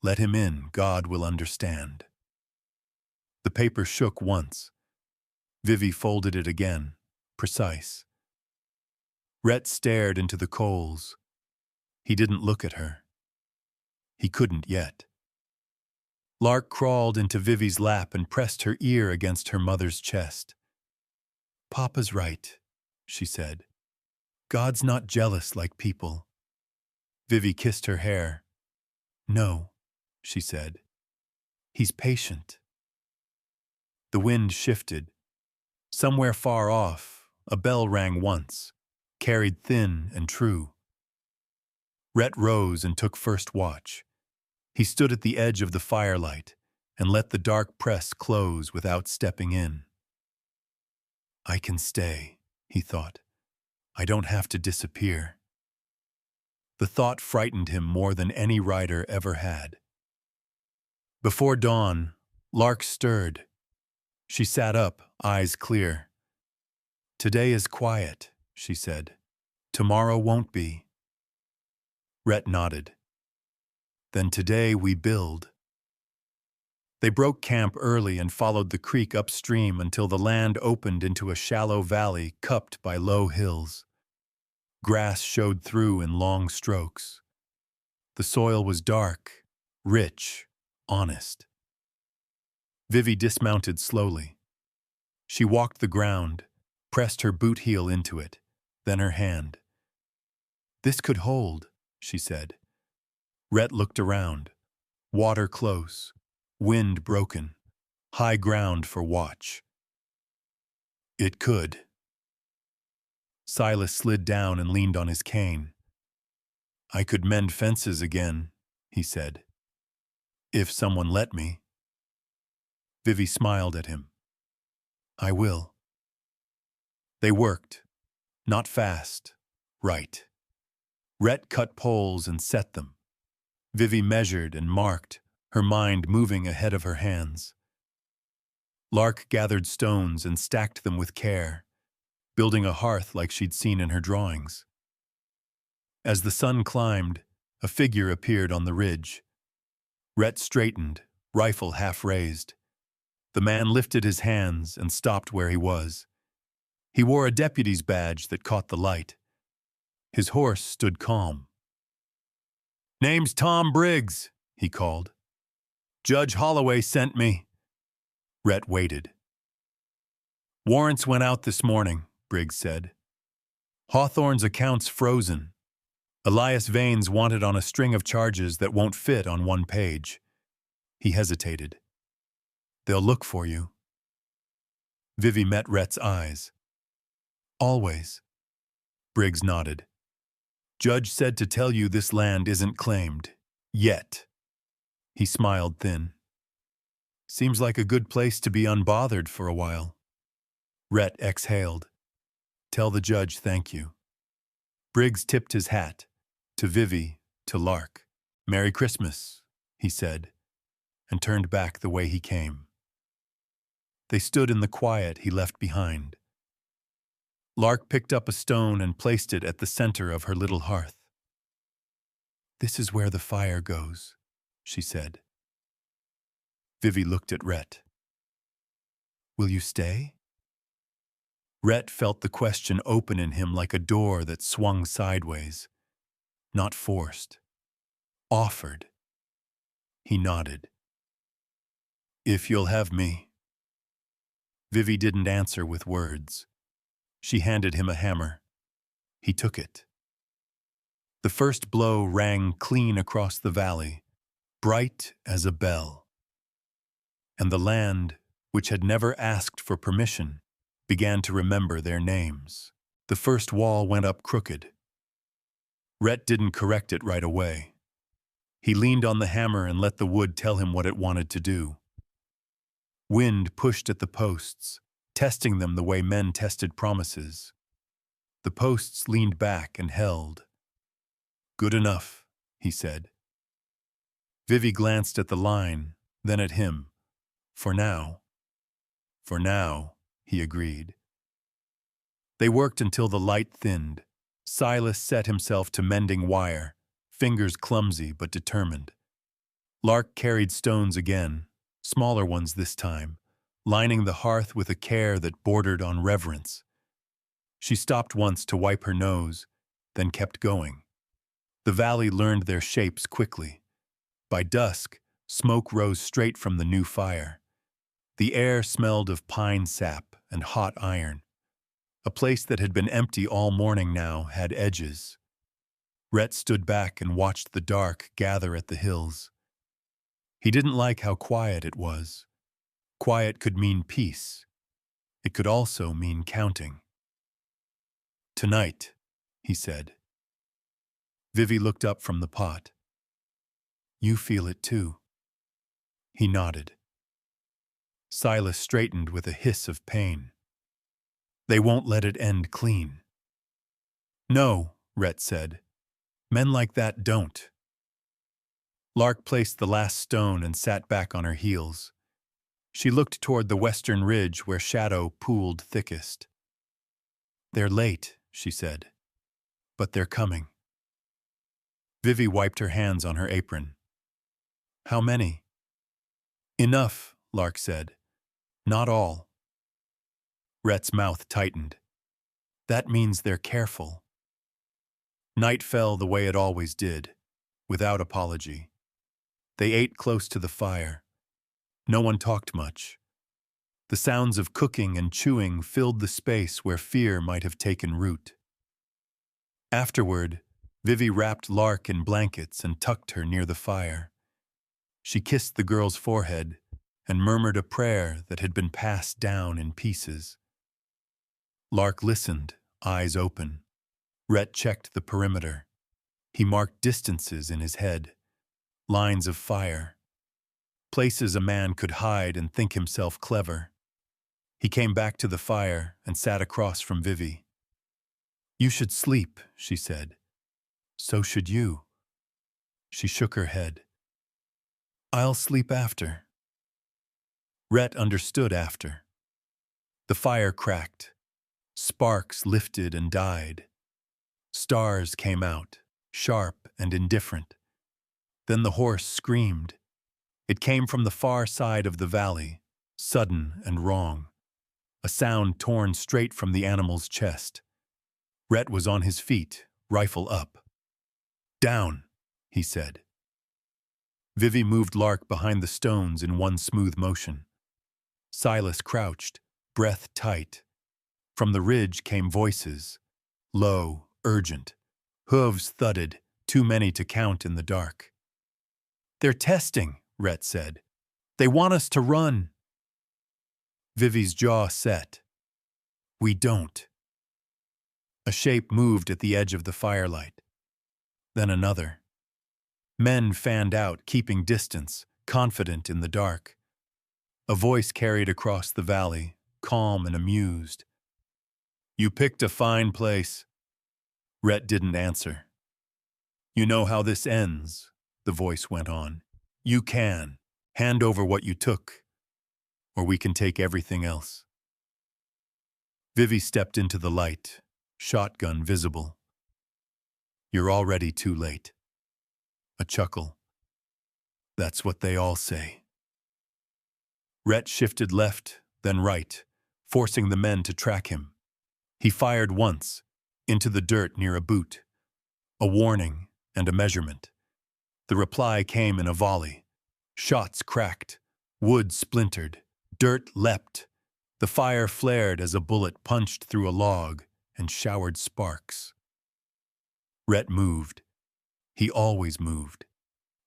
Speaker 1: let him in, God will understand." The paper shook once. Vivi folded it again, precise. Rhett stared into the coals. He didn't look at her. He couldn't yet. Lark crawled into Vivi's lap and pressed her ear against her mother's chest. "Papa's right," she said. "God's not jealous like people." Vivi kissed her hair. "No," she said. "He's patient." The wind shifted. Somewhere far off, a bell rang once, carried thin and true. Rhett rose and took first watch. He stood at the edge of the firelight and let the dark press close without stepping in. "I can stay," he thought. "I don't have to disappear." The thought frightened him more than any rider ever had. Before dawn, Lark stirred. She sat up, eyes clear. Today is quiet, she said. Tomorrow won't be. Rhett nodded. Then today we build. They broke camp early and followed the creek upstream until the land opened into a shallow valley cupped by low hills. Grass showed through in long strokes. The soil was dark, rich, honest. Vivi dismounted slowly. She walked the ground, pressed her boot heel into it, then her hand. This could hold, she said. Rhett looked around. Water close, wind broken, high ground for watch. It could. Silas slid down and leaned on his cane. I could mend fences again, he said. If someone let me. Vivi smiled at him. I will. They worked. Not fast. Right. Rhett cut poles and set them. Vivi measured and marked, her mind moving ahead of her hands. Lark gathered stones and stacked them with care, building a hearth like she'd seen in her drawings. As the sun climbed, a figure appeared on the ridge. Rhett straightened, rifle half raised. The man lifted his hands and stopped where he was. He wore a deputy's badge that caught the light. His horse stood calm. Name's Tom Briggs, he called. Judge Holloway sent me. Rhett waited. Warrants went out this morning, Briggs said. Hawthorne's account's frozen. Elias Vane's wanted on a string of charges that won't fit on one page. He hesitated. They'll look for you. Vivi met Rhett's eyes. Always. Briggs nodded. Judge said to tell you this land isn't claimed. Yet. He smiled thin. Seems like a good place to be unbothered for a while. Rhett exhaled. Tell the judge thank you. Briggs tipped his hat. To Vivi, to Lark. Merry Christmas, he said, and turned back the way he came. They stood in the quiet he left behind. Lark picked up a stone and placed it at the center of her little hearth. This is where the fire goes, she said. Vivi looked at Rhett. Will you stay? Rhett felt the question open in him like a door that swung sideways. Not forced. Offered. He nodded. If you'll have me. Vivi didn't answer with words. She handed him a hammer. He took it. The first blow rang clean across the valley, bright as a bell. And the land, which had never asked for permission, began to remember their names. The first wall went up crooked. Rhett didn't correct it right away. He leaned on the hammer and let the wood tell him what it wanted to do. Wind pushed at the posts, testing them the way men tested promises. The posts leaned back and held. Good enough, he said. Vivi glanced at the line, then at him. For now. For now, he agreed. They worked until the light thinned. Silas set himself to mending wire, fingers clumsy but determined. Lark carried stones again, smaller ones this time, lining the hearth with a care that bordered on reverence. She stopped once to wipe her nose, then kept going. The valley learned their shapes quickly. By dusk, smoke rose straight from the new fire. The air smelled of pine sap and hot iron. A place that had been empty all morning now had edges. Rhett stood back and watched the dark gather at the hills. He didn't like how quiet it was. Quiet could mean peace. It could also mean counting. Tonight, he said. Vivi looked up from the pot. You feel it too. He nodded. Silas straightened with a hiss of pain. They won't let it end clean. No, Rhett said. Men like that don't. Lark placed the last stone and sat back on her heels. She looked toward the western ridge where shadow pooled thickest. They're late, she said, but they're coming. Vivi wiped her hands on her apron. How many? Enough, Lark said. Not all. Rhett's mouth tightened. That means they're careful. Night fell the way it always did, without apology. They ate close to the fire. No one talked much. The sounds of cooking and chewing filled the space where fear might have taken root. Afterward, Vivi wrapped Lark in blankets and tucked her near the fire. She kissed the girl's forehead and murmured a prayer that had been passed down in pieces. Lark listened, eyes open. Rhett checked the perimeter. He marked distances in his head, lines of fire, places a man could hide and think himself clever. He came back to the fire and sat across from Vivi. You should sleep, she said. So should you. She shook her head. I'll sleep after. Rhett understood after. The fire cracked. Sparks lifted and died. Stars came out, sharp and indifferent. Then the horse screamed. It came from the far side of the valley, sudden and wrong. A sound torn straight from the animal's chest. Rhett was on his feet, rifle up. Down, he said. Vivi moved Lark behind the stones in one smooth motion. Silas crouched, breath tight. From the ridge came voices, low, urgent. Hooves thudded, too many to count in the dark. They're testing, Rhett said. They want us to run. Vivi's jaw set. We don't. A shape moved at the edge of the firelight. Then another. Men fanned out, keeping distance, confident in the dark. A voice carried across the valley, calm and amused. You picked a fine place. Rhett didn't answer. You know how this ends, the voice went on. You can. Hand over what you took, or we can take everything else. Vivi stepped into the light, shotgun visible. You're already too late. A chuckle. That's what they all say. Rhett shifted left, then right, forcing the men to track him. He fired once, into the dirt near a boot. A warning and a measurement. The reply came in a volley. Shots cracked, wood splintered, dirt leapt. The fire flared as a bullet punched through a log and showered sparks. Rhett moved. He always moved.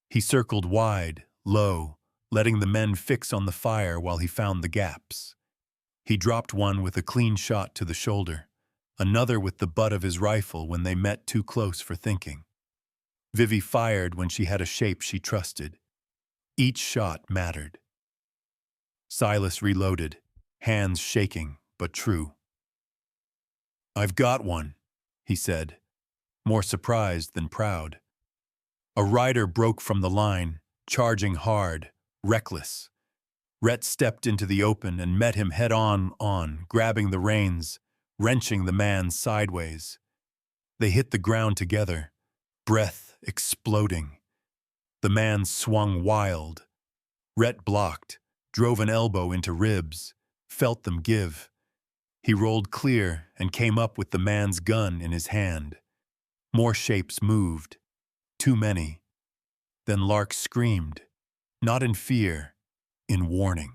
Speaker 1: He circled wide, low, letting the men fix on the fire while he found the gaps. He dropped one with a clean shot to the shoulder, another with the butt of his rifle when they met too close for thinking. Vivi fired when she had a shape she trusted. Each shot mattered. Silas reloaded, hands shaking, but true. I've got one, he said, more surprised than proud. A rider broke from the line, charging hard, reckless. Rhett stepped into the open and met him head-on, grabbing the reins, wrenching the man sideways. They hit the ground together, breath exploding. The man swung wild. Rhett blocked, drove an elbow into ribs, felt them give. He rolled clear and came up with the man's gun in his hand. More shapes moved. Too many. Then Lark screamed, not in fear, in warning.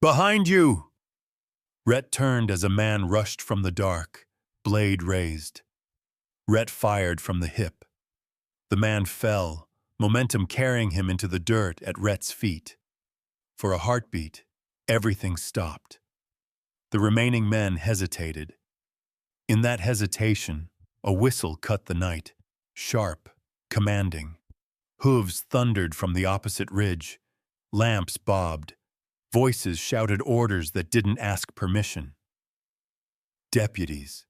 Speaker 1: Behind you! Rhett turned as a man rushed from the dark, blade raised. Rhett fired from the hip. The man fell, momentum carrying him into the dirt at Rhett's feet. For a heartbeat, everything stopped. The remaining men hesitated. In that hesitation, a whistle cut the night, sharp, commanding. Hooves thundered from the opposite ridge. Lamps bobbed. Voices shouted orders that didn't ask permission. Deputies.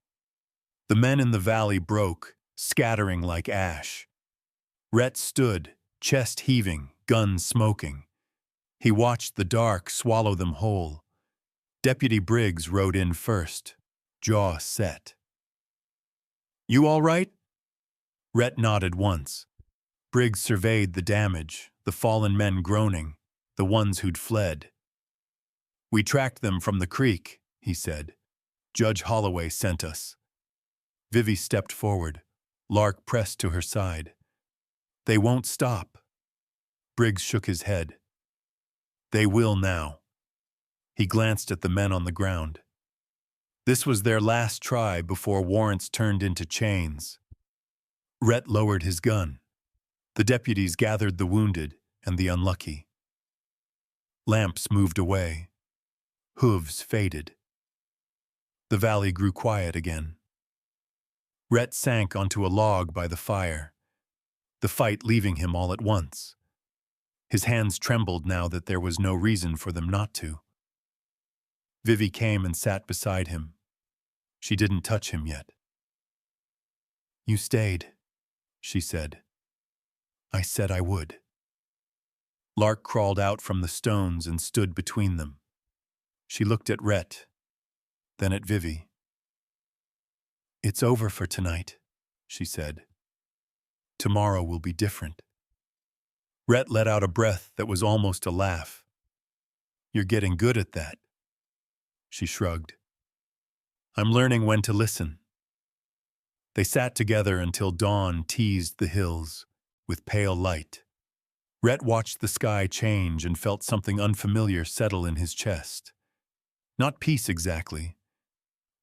Speaker 1: The men in the valley broke, scattering like ash. Rhett stood, chest heaving, gun smoking. He watched the dark swallow them whole. Deputy Briggs rode in first, jaw set. "You all right?" Rhett nodded once. Briggs surveyed the damage, the fallen men groaning, the ones who'd fled. "We tracked them from the creek," he said. "Judge Holloway sent us." Vivi stepped forward. Lark pressed to her side. "They won't stop." Briggs shook his head. "They will now." He glanced at the men on the ground. This was their last try before warrants turned into chains. Rhett lowered his gun. The deputies gathered the wounded and the unlucky. Lamps moved away. Hooves faded. The valley grew quiet again. Rhett sank onto a log by the fire, the fight leaving him all at once. His hands trembled now that there was no reason for them not to. Vivi came and sat beside him. She didn't touch him yet. "You stayed," she said. "I said I would." Lark crawled out from the stones and stood between them. She looked at Rhett, then at Vivi. "It's over for tonight," she said. "Tomorrow will be different." Rhett let out a breath that was almost a laugh. "You're getting good at that." She shrugged. "I'm learning when to listen." They sat together until dawn teased the hills with pale light. Rhett watched the sky change and felt something unfamiliar settle in his chest. Not peace exactly,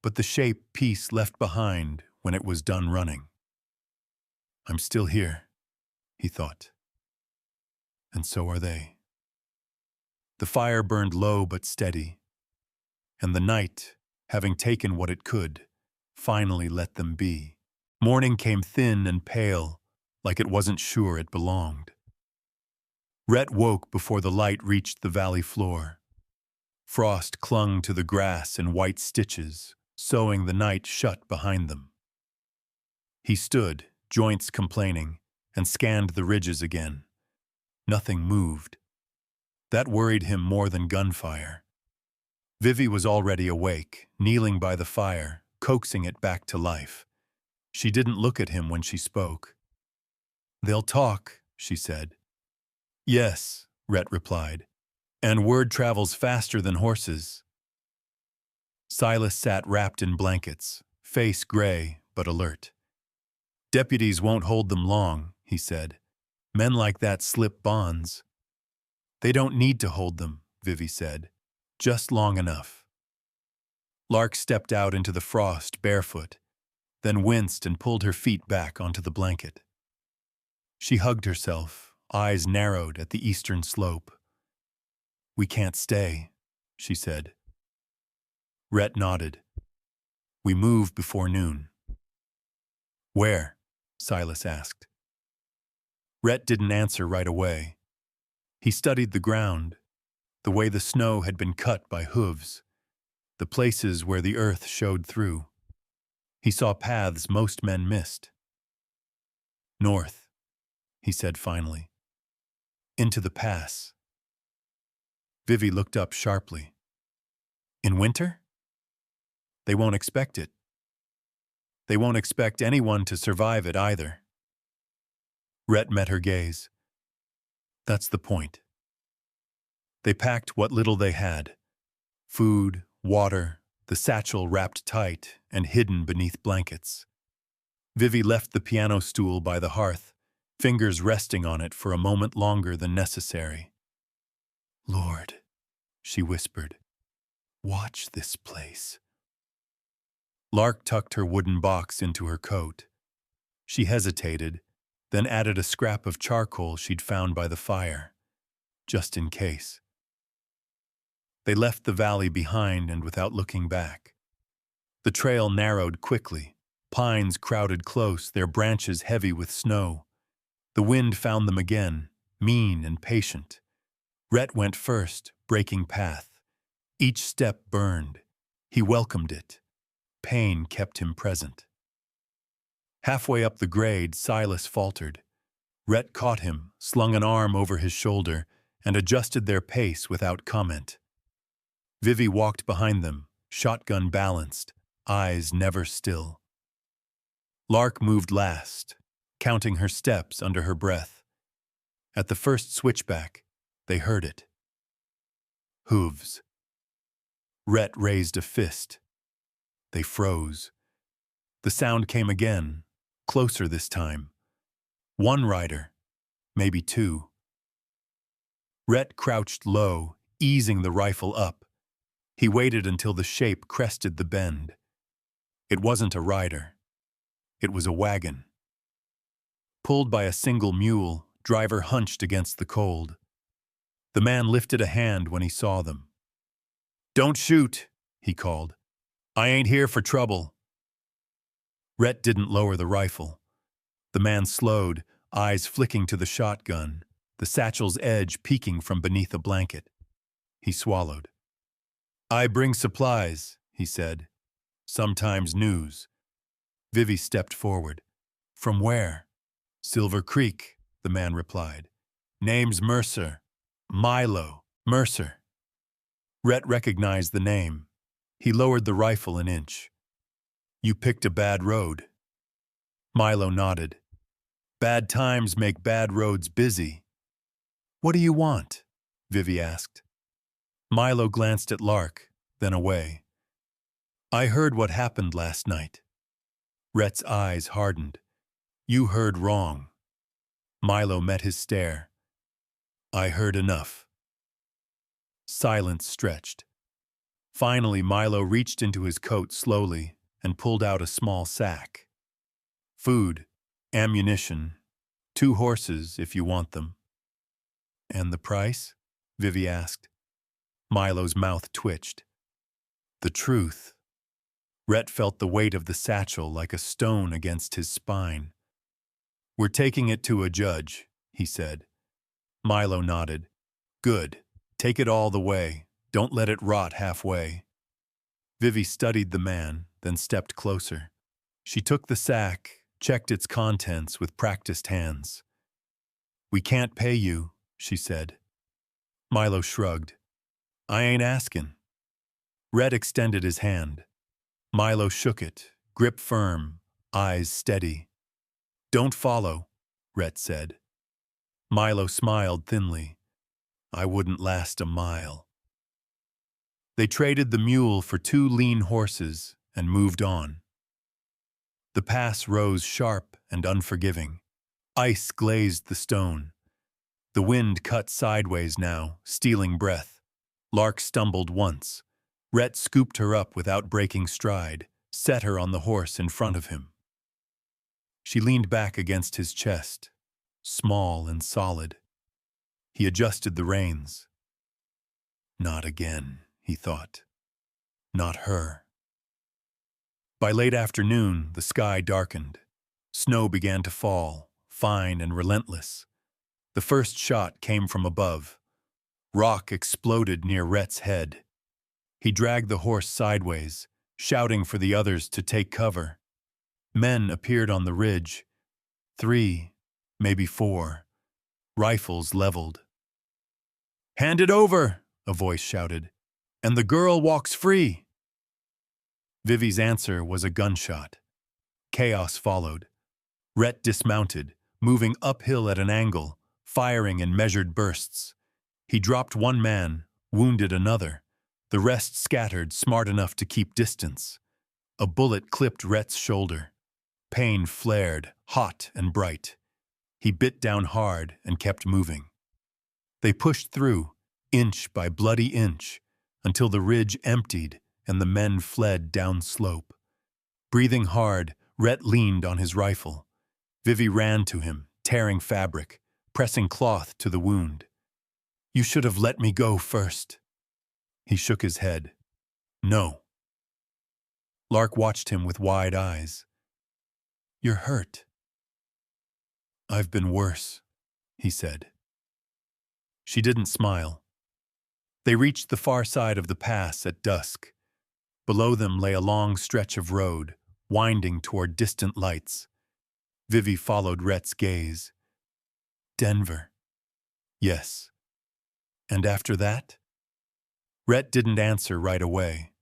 Speaker 1: but the shape peace left behind when it was done running. "I'm still here," he thought. And so are they. The fire burned low but steady, and the night, having taken what it could, finally let them be. Morning came thin and pale, like it wasn't sure it belonged. Rhett woke before the light reached the valley floor. Frost clung to the grass in white stitches, sewing the night shut behind them. He stood, joints complaining, and scanned the ridges again. Nothing moved. That worried him more than gunfire. Vivi was already awake, kneeling by the fire, coaxing it back to life. She didn't look at him when she spoke. "They'll talk," she said. "Yes," Rhett replied, "and word travels faster than horses." Silas sat wrapped in blankets, face gray but alert. "Deputies won't hold them long," he said. "Men like that slip bonds." "They don't need to hold them," Vivi said. "Just long enough." Lark stepped out into the frost barefoot, then winced and pulled her feet back onto the blanket. She hugged herself, eyes narrowed at the eastern slope. "We can't stay," she said. Rhett nodded. "We move before noon." "Where?" Silas asked. Rhett didn't answer right away. He studied the ground, the way the snow had been cut by hooves, the places where the earth showed through. He saw paths most men missed. "North," he said finally. "Into the pass." Vivi looked up sharply. "In winter?" "They won't expect it. They won't expect anyone to survive it either." Rhett met her gaze. "That's the point." They packed what little they had: food, water, the satchel wrapped tight and hidden beneath blankets. Vivi left the piano stool by the hearth, fingers resting on it for a moment longer than necessary. "Lord," she whispered, "watch this place." Lark tucked her wooden box into her coat. She hesitated, then added a scrap of charcoal she'd found by the fire, just in case. They left the valley behind and without looking back. The trail narrowed quickly. Pines crowded close, their branches heavy with snow. The wind found them again, mean and patient. Rhett went first, breaking path. Each step burned. He welcomed it. Pain kept him present. Halfway up the grade, Silas faltered. Rhett caught him, slung an arm over his shoulder, and adjusted their pace without comment. Vivi walked behind them, shotgun balanced, eyes never still. Lark moved last, counting her steps under her breath. At the first switchback, they heard it. Hooves. Rhett raised a fist. They froze. The sound came again, closer this time. One rider, maybe two. Rhett crouched low, easing the rifle up. He waited until the shape crested the bend. It wasn't a rider. It was a wagon. Pulled by a single mule, driver hunched against the cold. The man lifted a hand when he saw them. "Don't shoot," he called. "I ain't here for trouble." Rhett didn't lower the rifle. The man slowed, eyes flicking to the shotgun, the satchel's edge peeking from beneath a blanket. He swallowed. "I bring supplies," he said. "Sometimes news." Vivi stepped forward. "From where?" "Silver Creek," the man replied. "Name's Mercer. Milo Mercer." Rhett recognized the name. He lowered the rifle an inch. "You picked a bad road." Milo nodded. "Bad times make bad roads busy." "What do you want?" Vivi asked. Milo glanced at Lark, then away. "I heard what happened last night." Rhett's eyes hardened. "You heard wrong." Milo met his stare. "I heard enough." Silence stretched. Finally, Milo reached into his coat slowly and pulled out a small sack. "Food, ammunition, 2 horses if you want them." "And the price?" Vivi asked. Milo's mouth twitched. "The truth." Rhett felt the weight of the satchel like a stone against his spine. "We're taking it to a judge," he said. Milo nodded. "Good. Take it all the way. Don't let it rot halfway." Vivi studied the man, then stepped closer. She took the sack, checked its contents with practiced hands. "We can't pay you," she said. Milo shrugged. "I ain't askin'." Rhett extended his hand. Milo shook it, grip firm, eyes steady. "Don't follow," Rhett said. Milo smiled thinly. "I wouldn't last a mile." They traded the mule for 2 lean horses and moved on. The pass rose sharp and unforgiving. Ice glazed the stone. The wind cut sideways now, stealing breath. Lark stumbled once. Rhett scooped her up without breaking stride, set her on the horse in front of him. She leaned back against his chest, small and solid. He adjusted the reins. Not again, he thought. Not her. By late afternoon, the sky darkened. Snow began to fall, fine and relentless. The first shot came from above. Rock exploded near Rhett's head. He dragged the horse sideways, shouting for the others to take cover. Men appeared on the ridge. 3, maybe 4. Rifles leveled. "Hand it over," a voice shouted, "and the girl walks free." Vivi's answer was a gunshot. Chaos followed. Rhett dismounted, moving uphill at an angle, firing in measured bursts. He dropped one man, wounded another. The rest scattered, smart enough to keep distance. A bullet clipped Rhett's shoulder. Pain flared, hot and bright. He bit down hard and kept moving. They pushed through, inch by bloody inch, until the ridge emptied and the men fled down slope. Breathing hard, Rhett leaned on his rifle. Vivi ran to him, tearing fabric, pressing cloth to the wound. "You should have let me go first." He shook his head. "No." Lark watched him with wide eyes. "You're hurt." "I've been worse," he said. She didn't smile. They reached the far side of the pass at dusk. Below them lay a long stretch of road, winding toward distant lights. Vivi followed Rhett's gaze. "Denver." "Yes." "And after that?" Rhett didn't answer right away.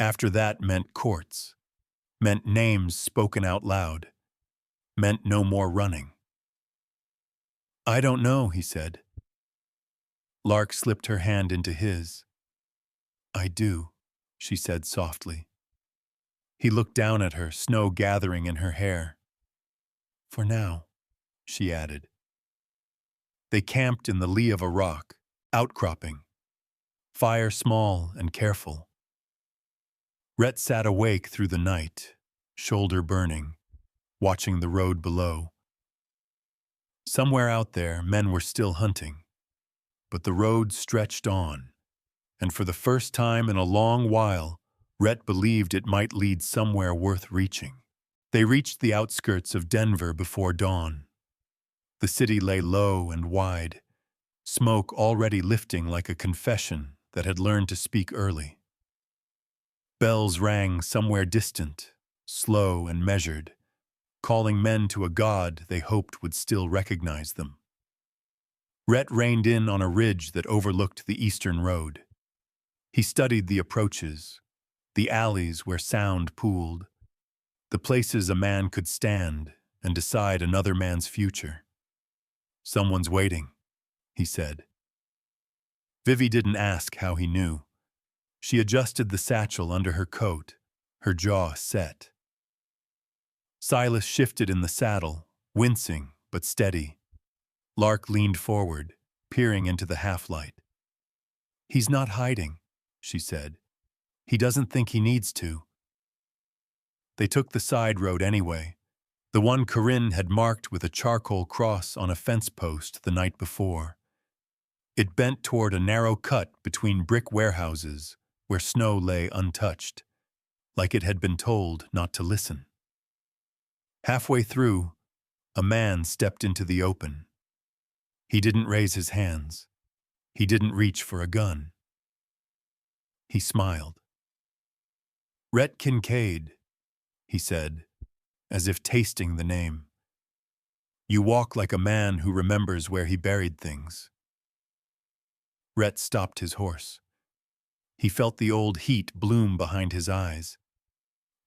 Speaker 1: After that meant courts, meant names spoken out loud, meant no more running. "I don't know," he said. Lark slipped her hand into his. "I do," she said softly. He looked down at her, snow gathering in her hair. "For now," she added. They camped in the lee of a rock, outcropping, fire small and careful. Rhett sat awake through the night, shoulder burning, watching the road below. Somewhere out there, men were still hunting, but the road stretched on, and for the first time in a long while, Rhett believed it might lead somewhere worth reaching. They reached the outskirts of Denver before dawn. The city lay low and wide, smoke already lifting like a confession that had learned to speak early. Bells rang somewhere distant, slow and measured, calling men to a god they hoped would still recognize them. Rhett reined in on a ridge that overlooked the eastern road. He studied the approaches, the alleys where sound pooled, the places a man could stand and decide another man's future. "Someone's waiting," he said. Vivi didn't ask how he knew. She adjusted the satchel under her coat, her jaw set. Silas shifted in the saddle, wincing but steady. Lark leaned forward, peering into the half-light. "He's not hiding," she said. "He doesn't think he needs to." They took the side road anyway, the one Corinne had marked with a charcoal cross on a fence post the night before. It bent toward a narrow cut between brick warehouses where snow lay untouched, like it had been told not to listen. Halfway through, a man stepped into the open. He didn't raise his hands. He didn't reach for a gun. He smiled. "Rhett Kincaid," he said, as if tasting the name. "You walk like a man who remembers where he buried things." Rhett stopped his horse. He felt the old heat bloom behind his eyes,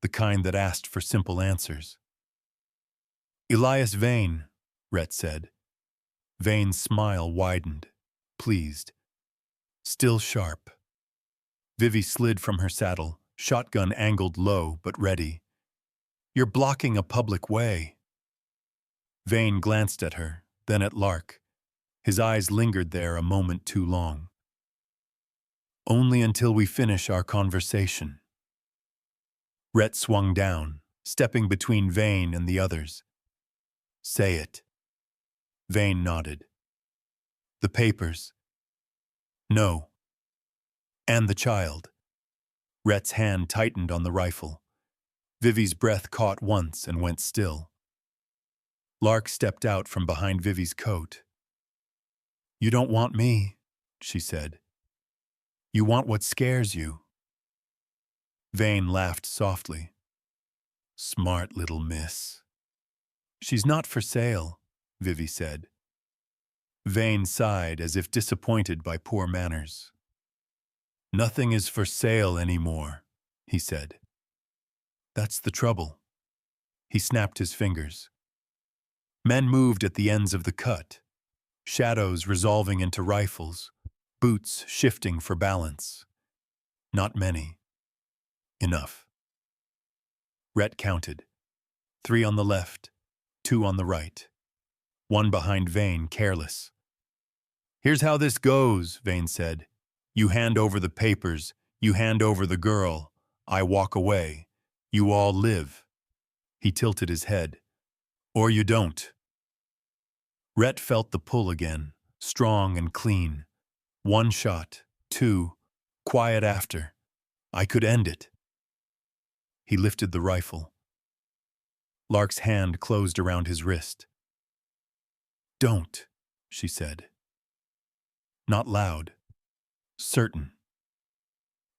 Speaker 1: the kind that asked for simple answers. "Elias Vane," Rhett said. Vane's smile widened, pleased. Still sharp. Vivi slid from her saddle, shotgun angled low but ready. "You're blocking a public way." Vane glanced at her, then at Lark. His eyes lingered there a moment too long. "Only until we finish our conversation." Rhett swung down, stepping between Vane and the others. "Say it." Vane nodded. "The papers." "No." "And the child." Rhett's hand tightened on the rifle. Vivi's breath caught once and went still. Lark stepped out from behind Vivi's coat. "You don't want me," she said. "You want what scares you." Vane laughed softly. "Smart little miss." "She's not for sale," Vivi said. Vane sighed as if disappointed by poor manners. "Nothing is for sale anymore," he said. "That's the trouble." He snapped his fingers. Men moved at the ends of the cut, shadows resolving into rifles, boots shifting for balance. Not many. Enough. Rhett counted. 3 on the left, 2 on the right. One behind Vane, careless. "Here's how this goes," Vane said. "You hand over the papers, you hand over the girl, I walk away. You all live." He tilted his head. "Or you don't." Rhett felt the pull again, strong and clean. 1 shot, 2, quiet after. I could end it. He lifted the rifle. Lark's hand closed around his wrist. "Don't," she said. Not loud. Certain.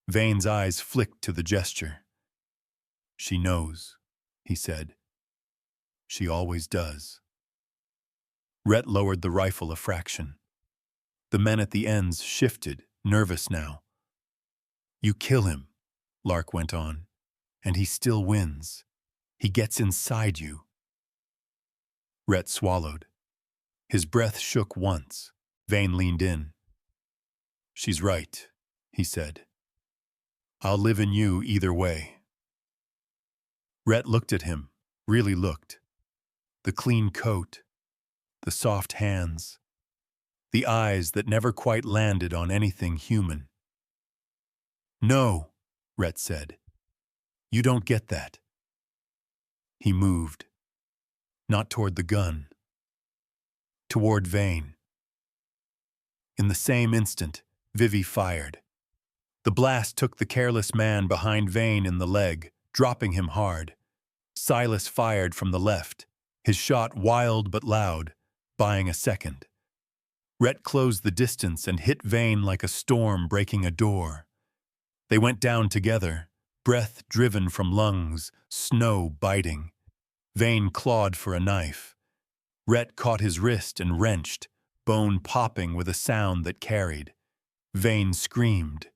Speaker 1: Vane's eyes flicked to the gesture. "She knows," he said. "She always does." Rhett lowered the rifle a fraction. The men at the ends shifted, nervous now. "You kill him," Lark went on, and he still wins. He gets inside you. Rhett swallowed. His breath shook once. Vane leaned in. She's right, he said. I'll live in you either way. Rhett looked at him, really looked. The clean coat, the soft hands, the eyes that never quite landed on anything human. No, Rhett said. You don't get that. He moved. Not toward the gun. Toward Vane. In the same instant, Vivi fired. The blast took the careless man behind Vane in the leg, dropping him hard. Silas fired from the left, his shot wild but loud, buying a second. Rhett closed the distance and hit Vane like a storm breaking a door. They went down together, breath driven from lungs, snow biting. Vane clawed for a knife. Rhett caught his wrist and wrenched, bone popping with a sound that carried. Vane screamed.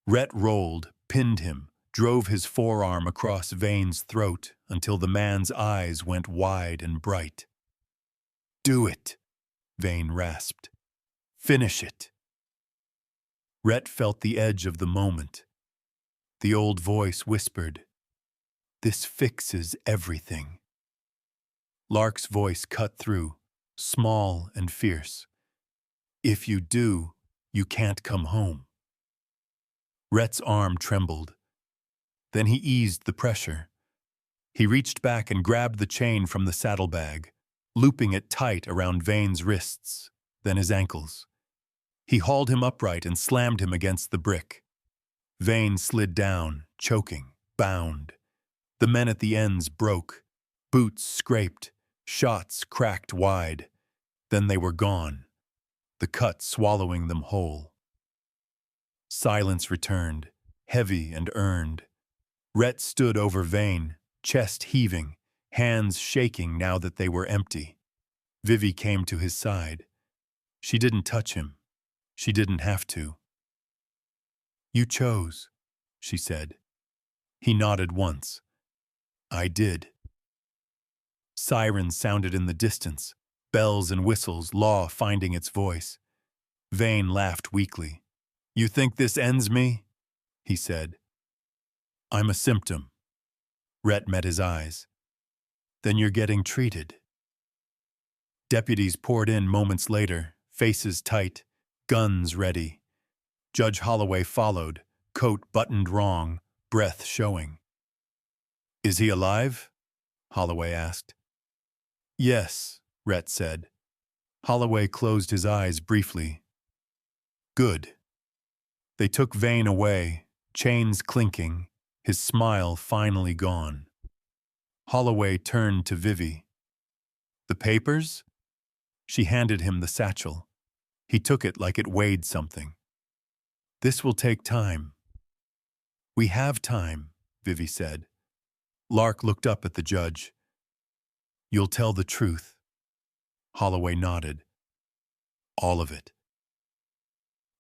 Speaker 1: Rhett rolled, pinned him, drove his forearm across Vane's throat until the man's eyes went wide and bright. Do it, Vane rasped. Finish it. Rhett felt the edge of the moment. The old voice whispered, This fixes everything. Lark's voice cut through, small and fierce. If you do, you can't come home. Rhett's arm trembled. Then he eased the pressure. He reached back and grabbed the chain from the saddlebag, looping it tight around Vane's wrists, then his ankles. He hauled him upright and slammed him against the brick. Vane slid down, choking, bound. The men at the ends broke. Boots scraped. Shots cracked wide. Then they were gone, the cut swallowing them whole. Silence returned, heavy and earned. Rhett stood over Vane, chest heaving, hands shaking now that they were empty. Vivi came to his side. She didn't touch him. She didn't have to. You chose, she said. He nodded once. I did. Sirens sounded in the distance, bells and whistles, law finding its voice. Vane laughed weakly. You think this ends me? He said. I'm a symptom. Rhett met his eyes. Then you're getting treated. Deputies poured in moments later, faces tight, guns ready. Judge Holloway followed, coat buttoned wrong, breath showing. Is he alive? Holloway asked. Yes, Rhett said. Holloway closed his eyes briefly. Good. They took Vane away, chains clinking, his smile finally gone. Holloway turned to Vivi. The papers? She handed him the satchel. He took it like it weighed something. This will take time. We have time, Vivi said. Lark looked up at the judge. You'll tell the truth. Holloway nodded. All of it.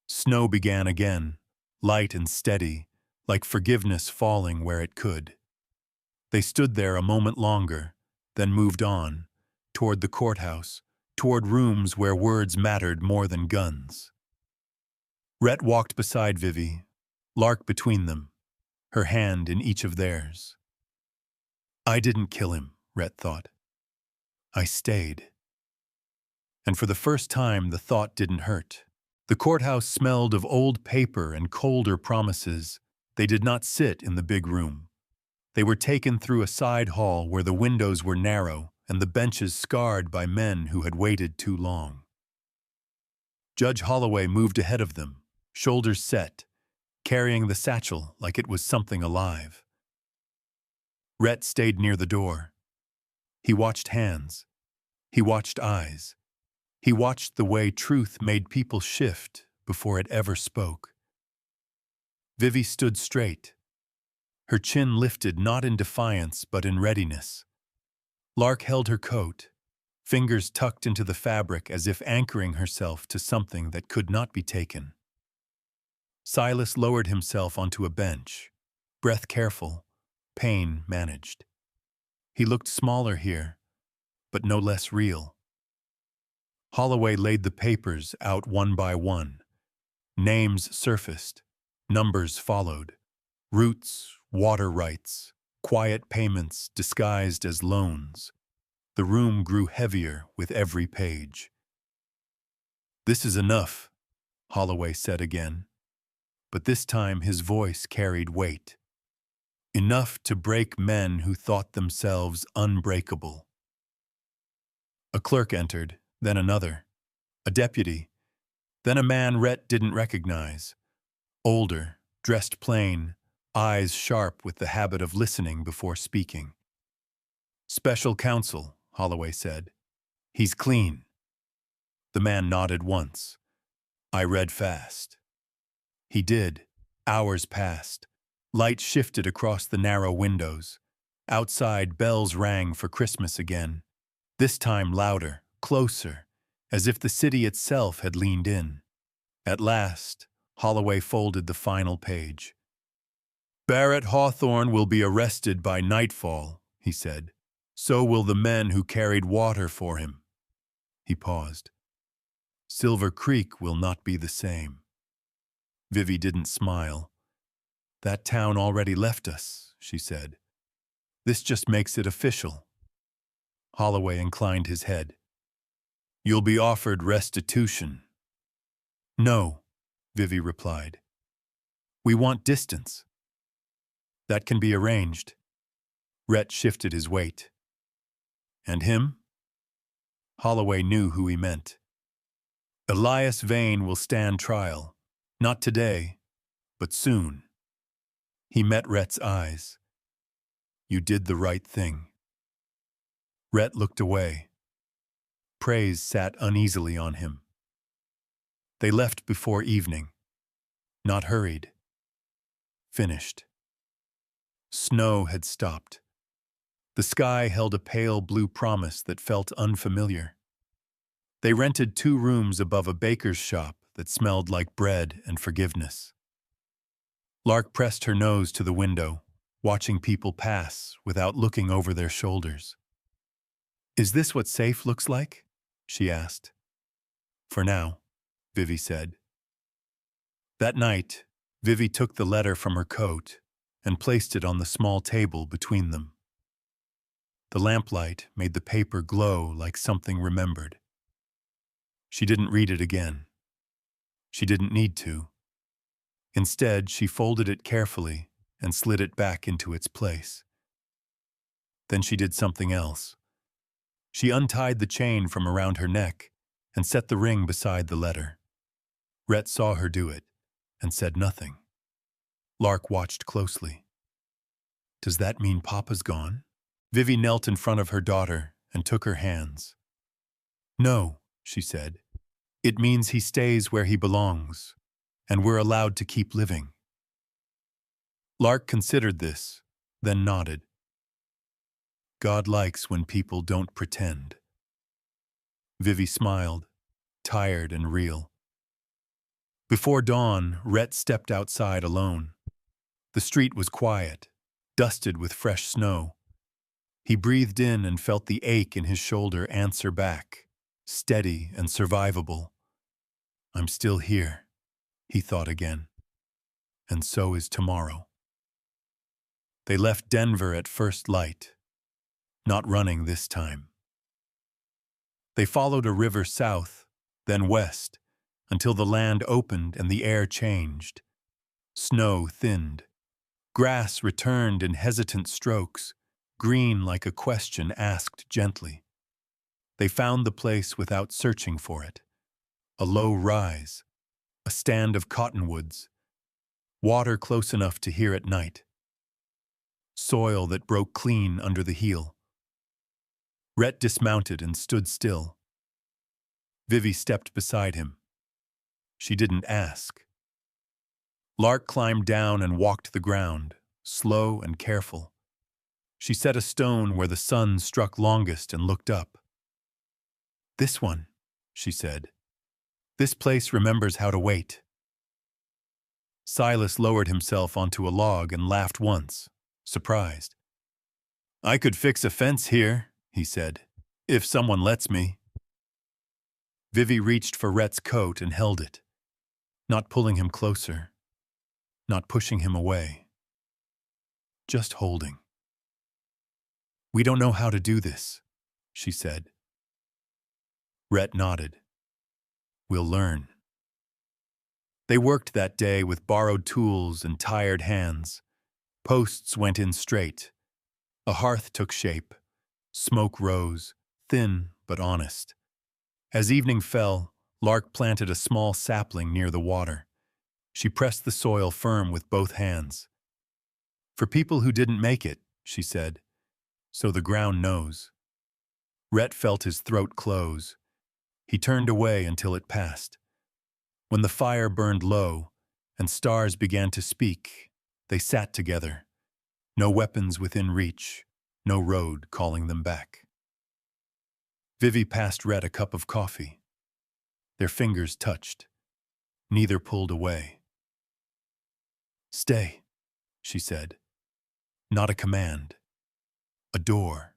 Speaker 1: Snow began again, light and steady, like forgiveness falling where it could. They stood there a moment longer, then moved on, toward the courthouse, toward rooms where words mattered more than guns. Rhett walked beside Vivi, Lark between them, her hand in each of theirs. I didn't kill him, Rhett thought. I stayed. And for the first time, the thought didn't hurt. The courthouse smelled of old paper and colder promises. They did not sit in the big room. They were taken through a side hall where the windows were narrow and the benches scarred by men who had waited too long. Judge Holloway moved ahead of them, shoulders set, carrying the satchel like it was something alive. Rhett stayed near the door. He watched hands. He watched eyes. He watched the way truth made people shift before it ever spoke. Vivi stood straight. Her chin lifted not in defiance but in readiness. Lark held her coat, fingers tucked into the fabric as if anchoring herself to something that could not be taken. Silas lowered himself onto a bench, breath careful, pain managed. He looked smaller here, but no less real. Holloway laid the papers out one by one. Names surfaced, numbers followed. Roots, water rights, quiet payments disguised as loans. The room grew heavier with every page. "This is enough," Holloway said again, but this time his voice carried weight. Enough to break men who thought themselves unbreakable. A clerk entered, then another. A deputy, then a man Rhett didn't recognize. Older, dressed plain, eyes sharp with the habit of listening before speaking. "Special counsel," Holloway said. "He's clean." The man nodded once. I read fast. He did. Hours passed. Light shifted across the narrow windows. Outside, bells rang for Christmas again. This time louder, closer, as if the city itself had leaned in. At last, Holloway folded the final page. "Barrett Hawthorne will be arrested by nightfall," he said. "So will the men who carried water for him." He paused. "Silver Creek will not be the same." Vivi didn't smile. "That town already left us," she said. "This just makes it official." Holloway inclined his head. "You'll be offered restitution." "No," Vivi replied. "We want distance." "That can be arranged." Rhett shifted his weight. "And him?" Holloway knew who he meant. "Elias Vane will stand trial. Not today, but soon." He met Rhett's eyes. "You did the right thing." Rhett looked away. Praise sat uneasily on him. They left before evening. Not hurried. Finished. Snow had stopped. The sky held a pale blue promise that felt unfamiliar. They rented 2 rooms above a baker's shop that smelled like bread and forgiveness. Lark pressed her nose to the window, watching people pass without looking over their shoulders. "Is this what safe looks like?" she asked. "For now," Vivi said. That night, Vivi took the letter from her coat and placed it on the small table between them. The lamplight made the paper glow like something remembered. She didn't read it again. She didn't need to. Instead, she folded it carefully and slid it back into its place. Then she did something else. She untied the chain from around her neck and set the ring beside the letter. Rhett saw her do it and said nothing. Lark watched closely. "Does that mean Papa's gone?" Vivi knelt in front of her daughter and took her hands. "No," she said. "It means he stays where he belongs, and we're allowed to keep living." Lark considered this, then nodded. "God likes when people don't pretend." Vivi smiled, tired and real. Before dawn, Rhett stepped outside alone. The street was quiet, dusted with fresh snow. He breathed in and felt the ache in his shoulder answer back, steady and survivable. "I'm still here," he thought again. "And so is tomorrow." They left Denver at first light, not running this time. They followed a river south, then west, until the land opened and the air changed. Snow thinned. Grass returned in hesitant strokes, green like a question asked gently. They found the place without searching for it. A low rise, a stand of cottonwoods, water close enough to hear at night. Soil that broke clean under the heel. Rhett dismounted and stood still. Vivi stepped beside him. She didn't ask. Lark climbed down and walked the ground, slow and careful. She set a stone where the sun struck longest and looked up. "This one," she said. "This place remembers how to wait." Silas lowered himself onto a log and laughed once, surprised. "I could fix a fence here," he said, "if someone lets me." Vivi reached for Rhett's coat and held it, not pulling him closer, not pushing him away, just holding. "We don't know how to do this," she said. Rhett nodded. "We'll learn." They worked that day with borrowed tools and tired hands. Posts went in straight. A hearth took shape. Smoke rose, thin but honest. As evening fell, Lark planted a small sapling near the water. She pressed the soil firm with both hands. "For people who didn't make it," she said, "so the ground knows." Rhett felt his throat close. He turned away until it passed. When the fire burned low and stars began to speak, they sat together. No weapons within reach, no road calling them back. Vivi passed Rhett a cup of coffee. Their fingers touched. Neither pulled away. "Stay," she said. Not a command. A door.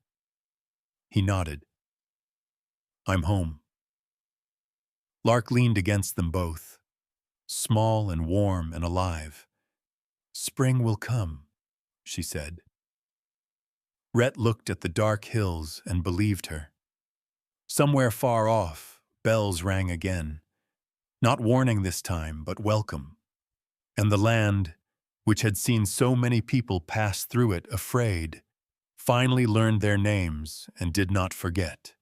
Speaker 1: He nodded. "I'm home." Lark leaned against them both, small and warm and alive. "Spring will come," she said. Rhett looked at the dark hills and believed her. Somewhere far off, bells rang again. Not warning this time, but welcome. And the land, which had seen so many people pass through it afraid, finally learned their names and did not forget.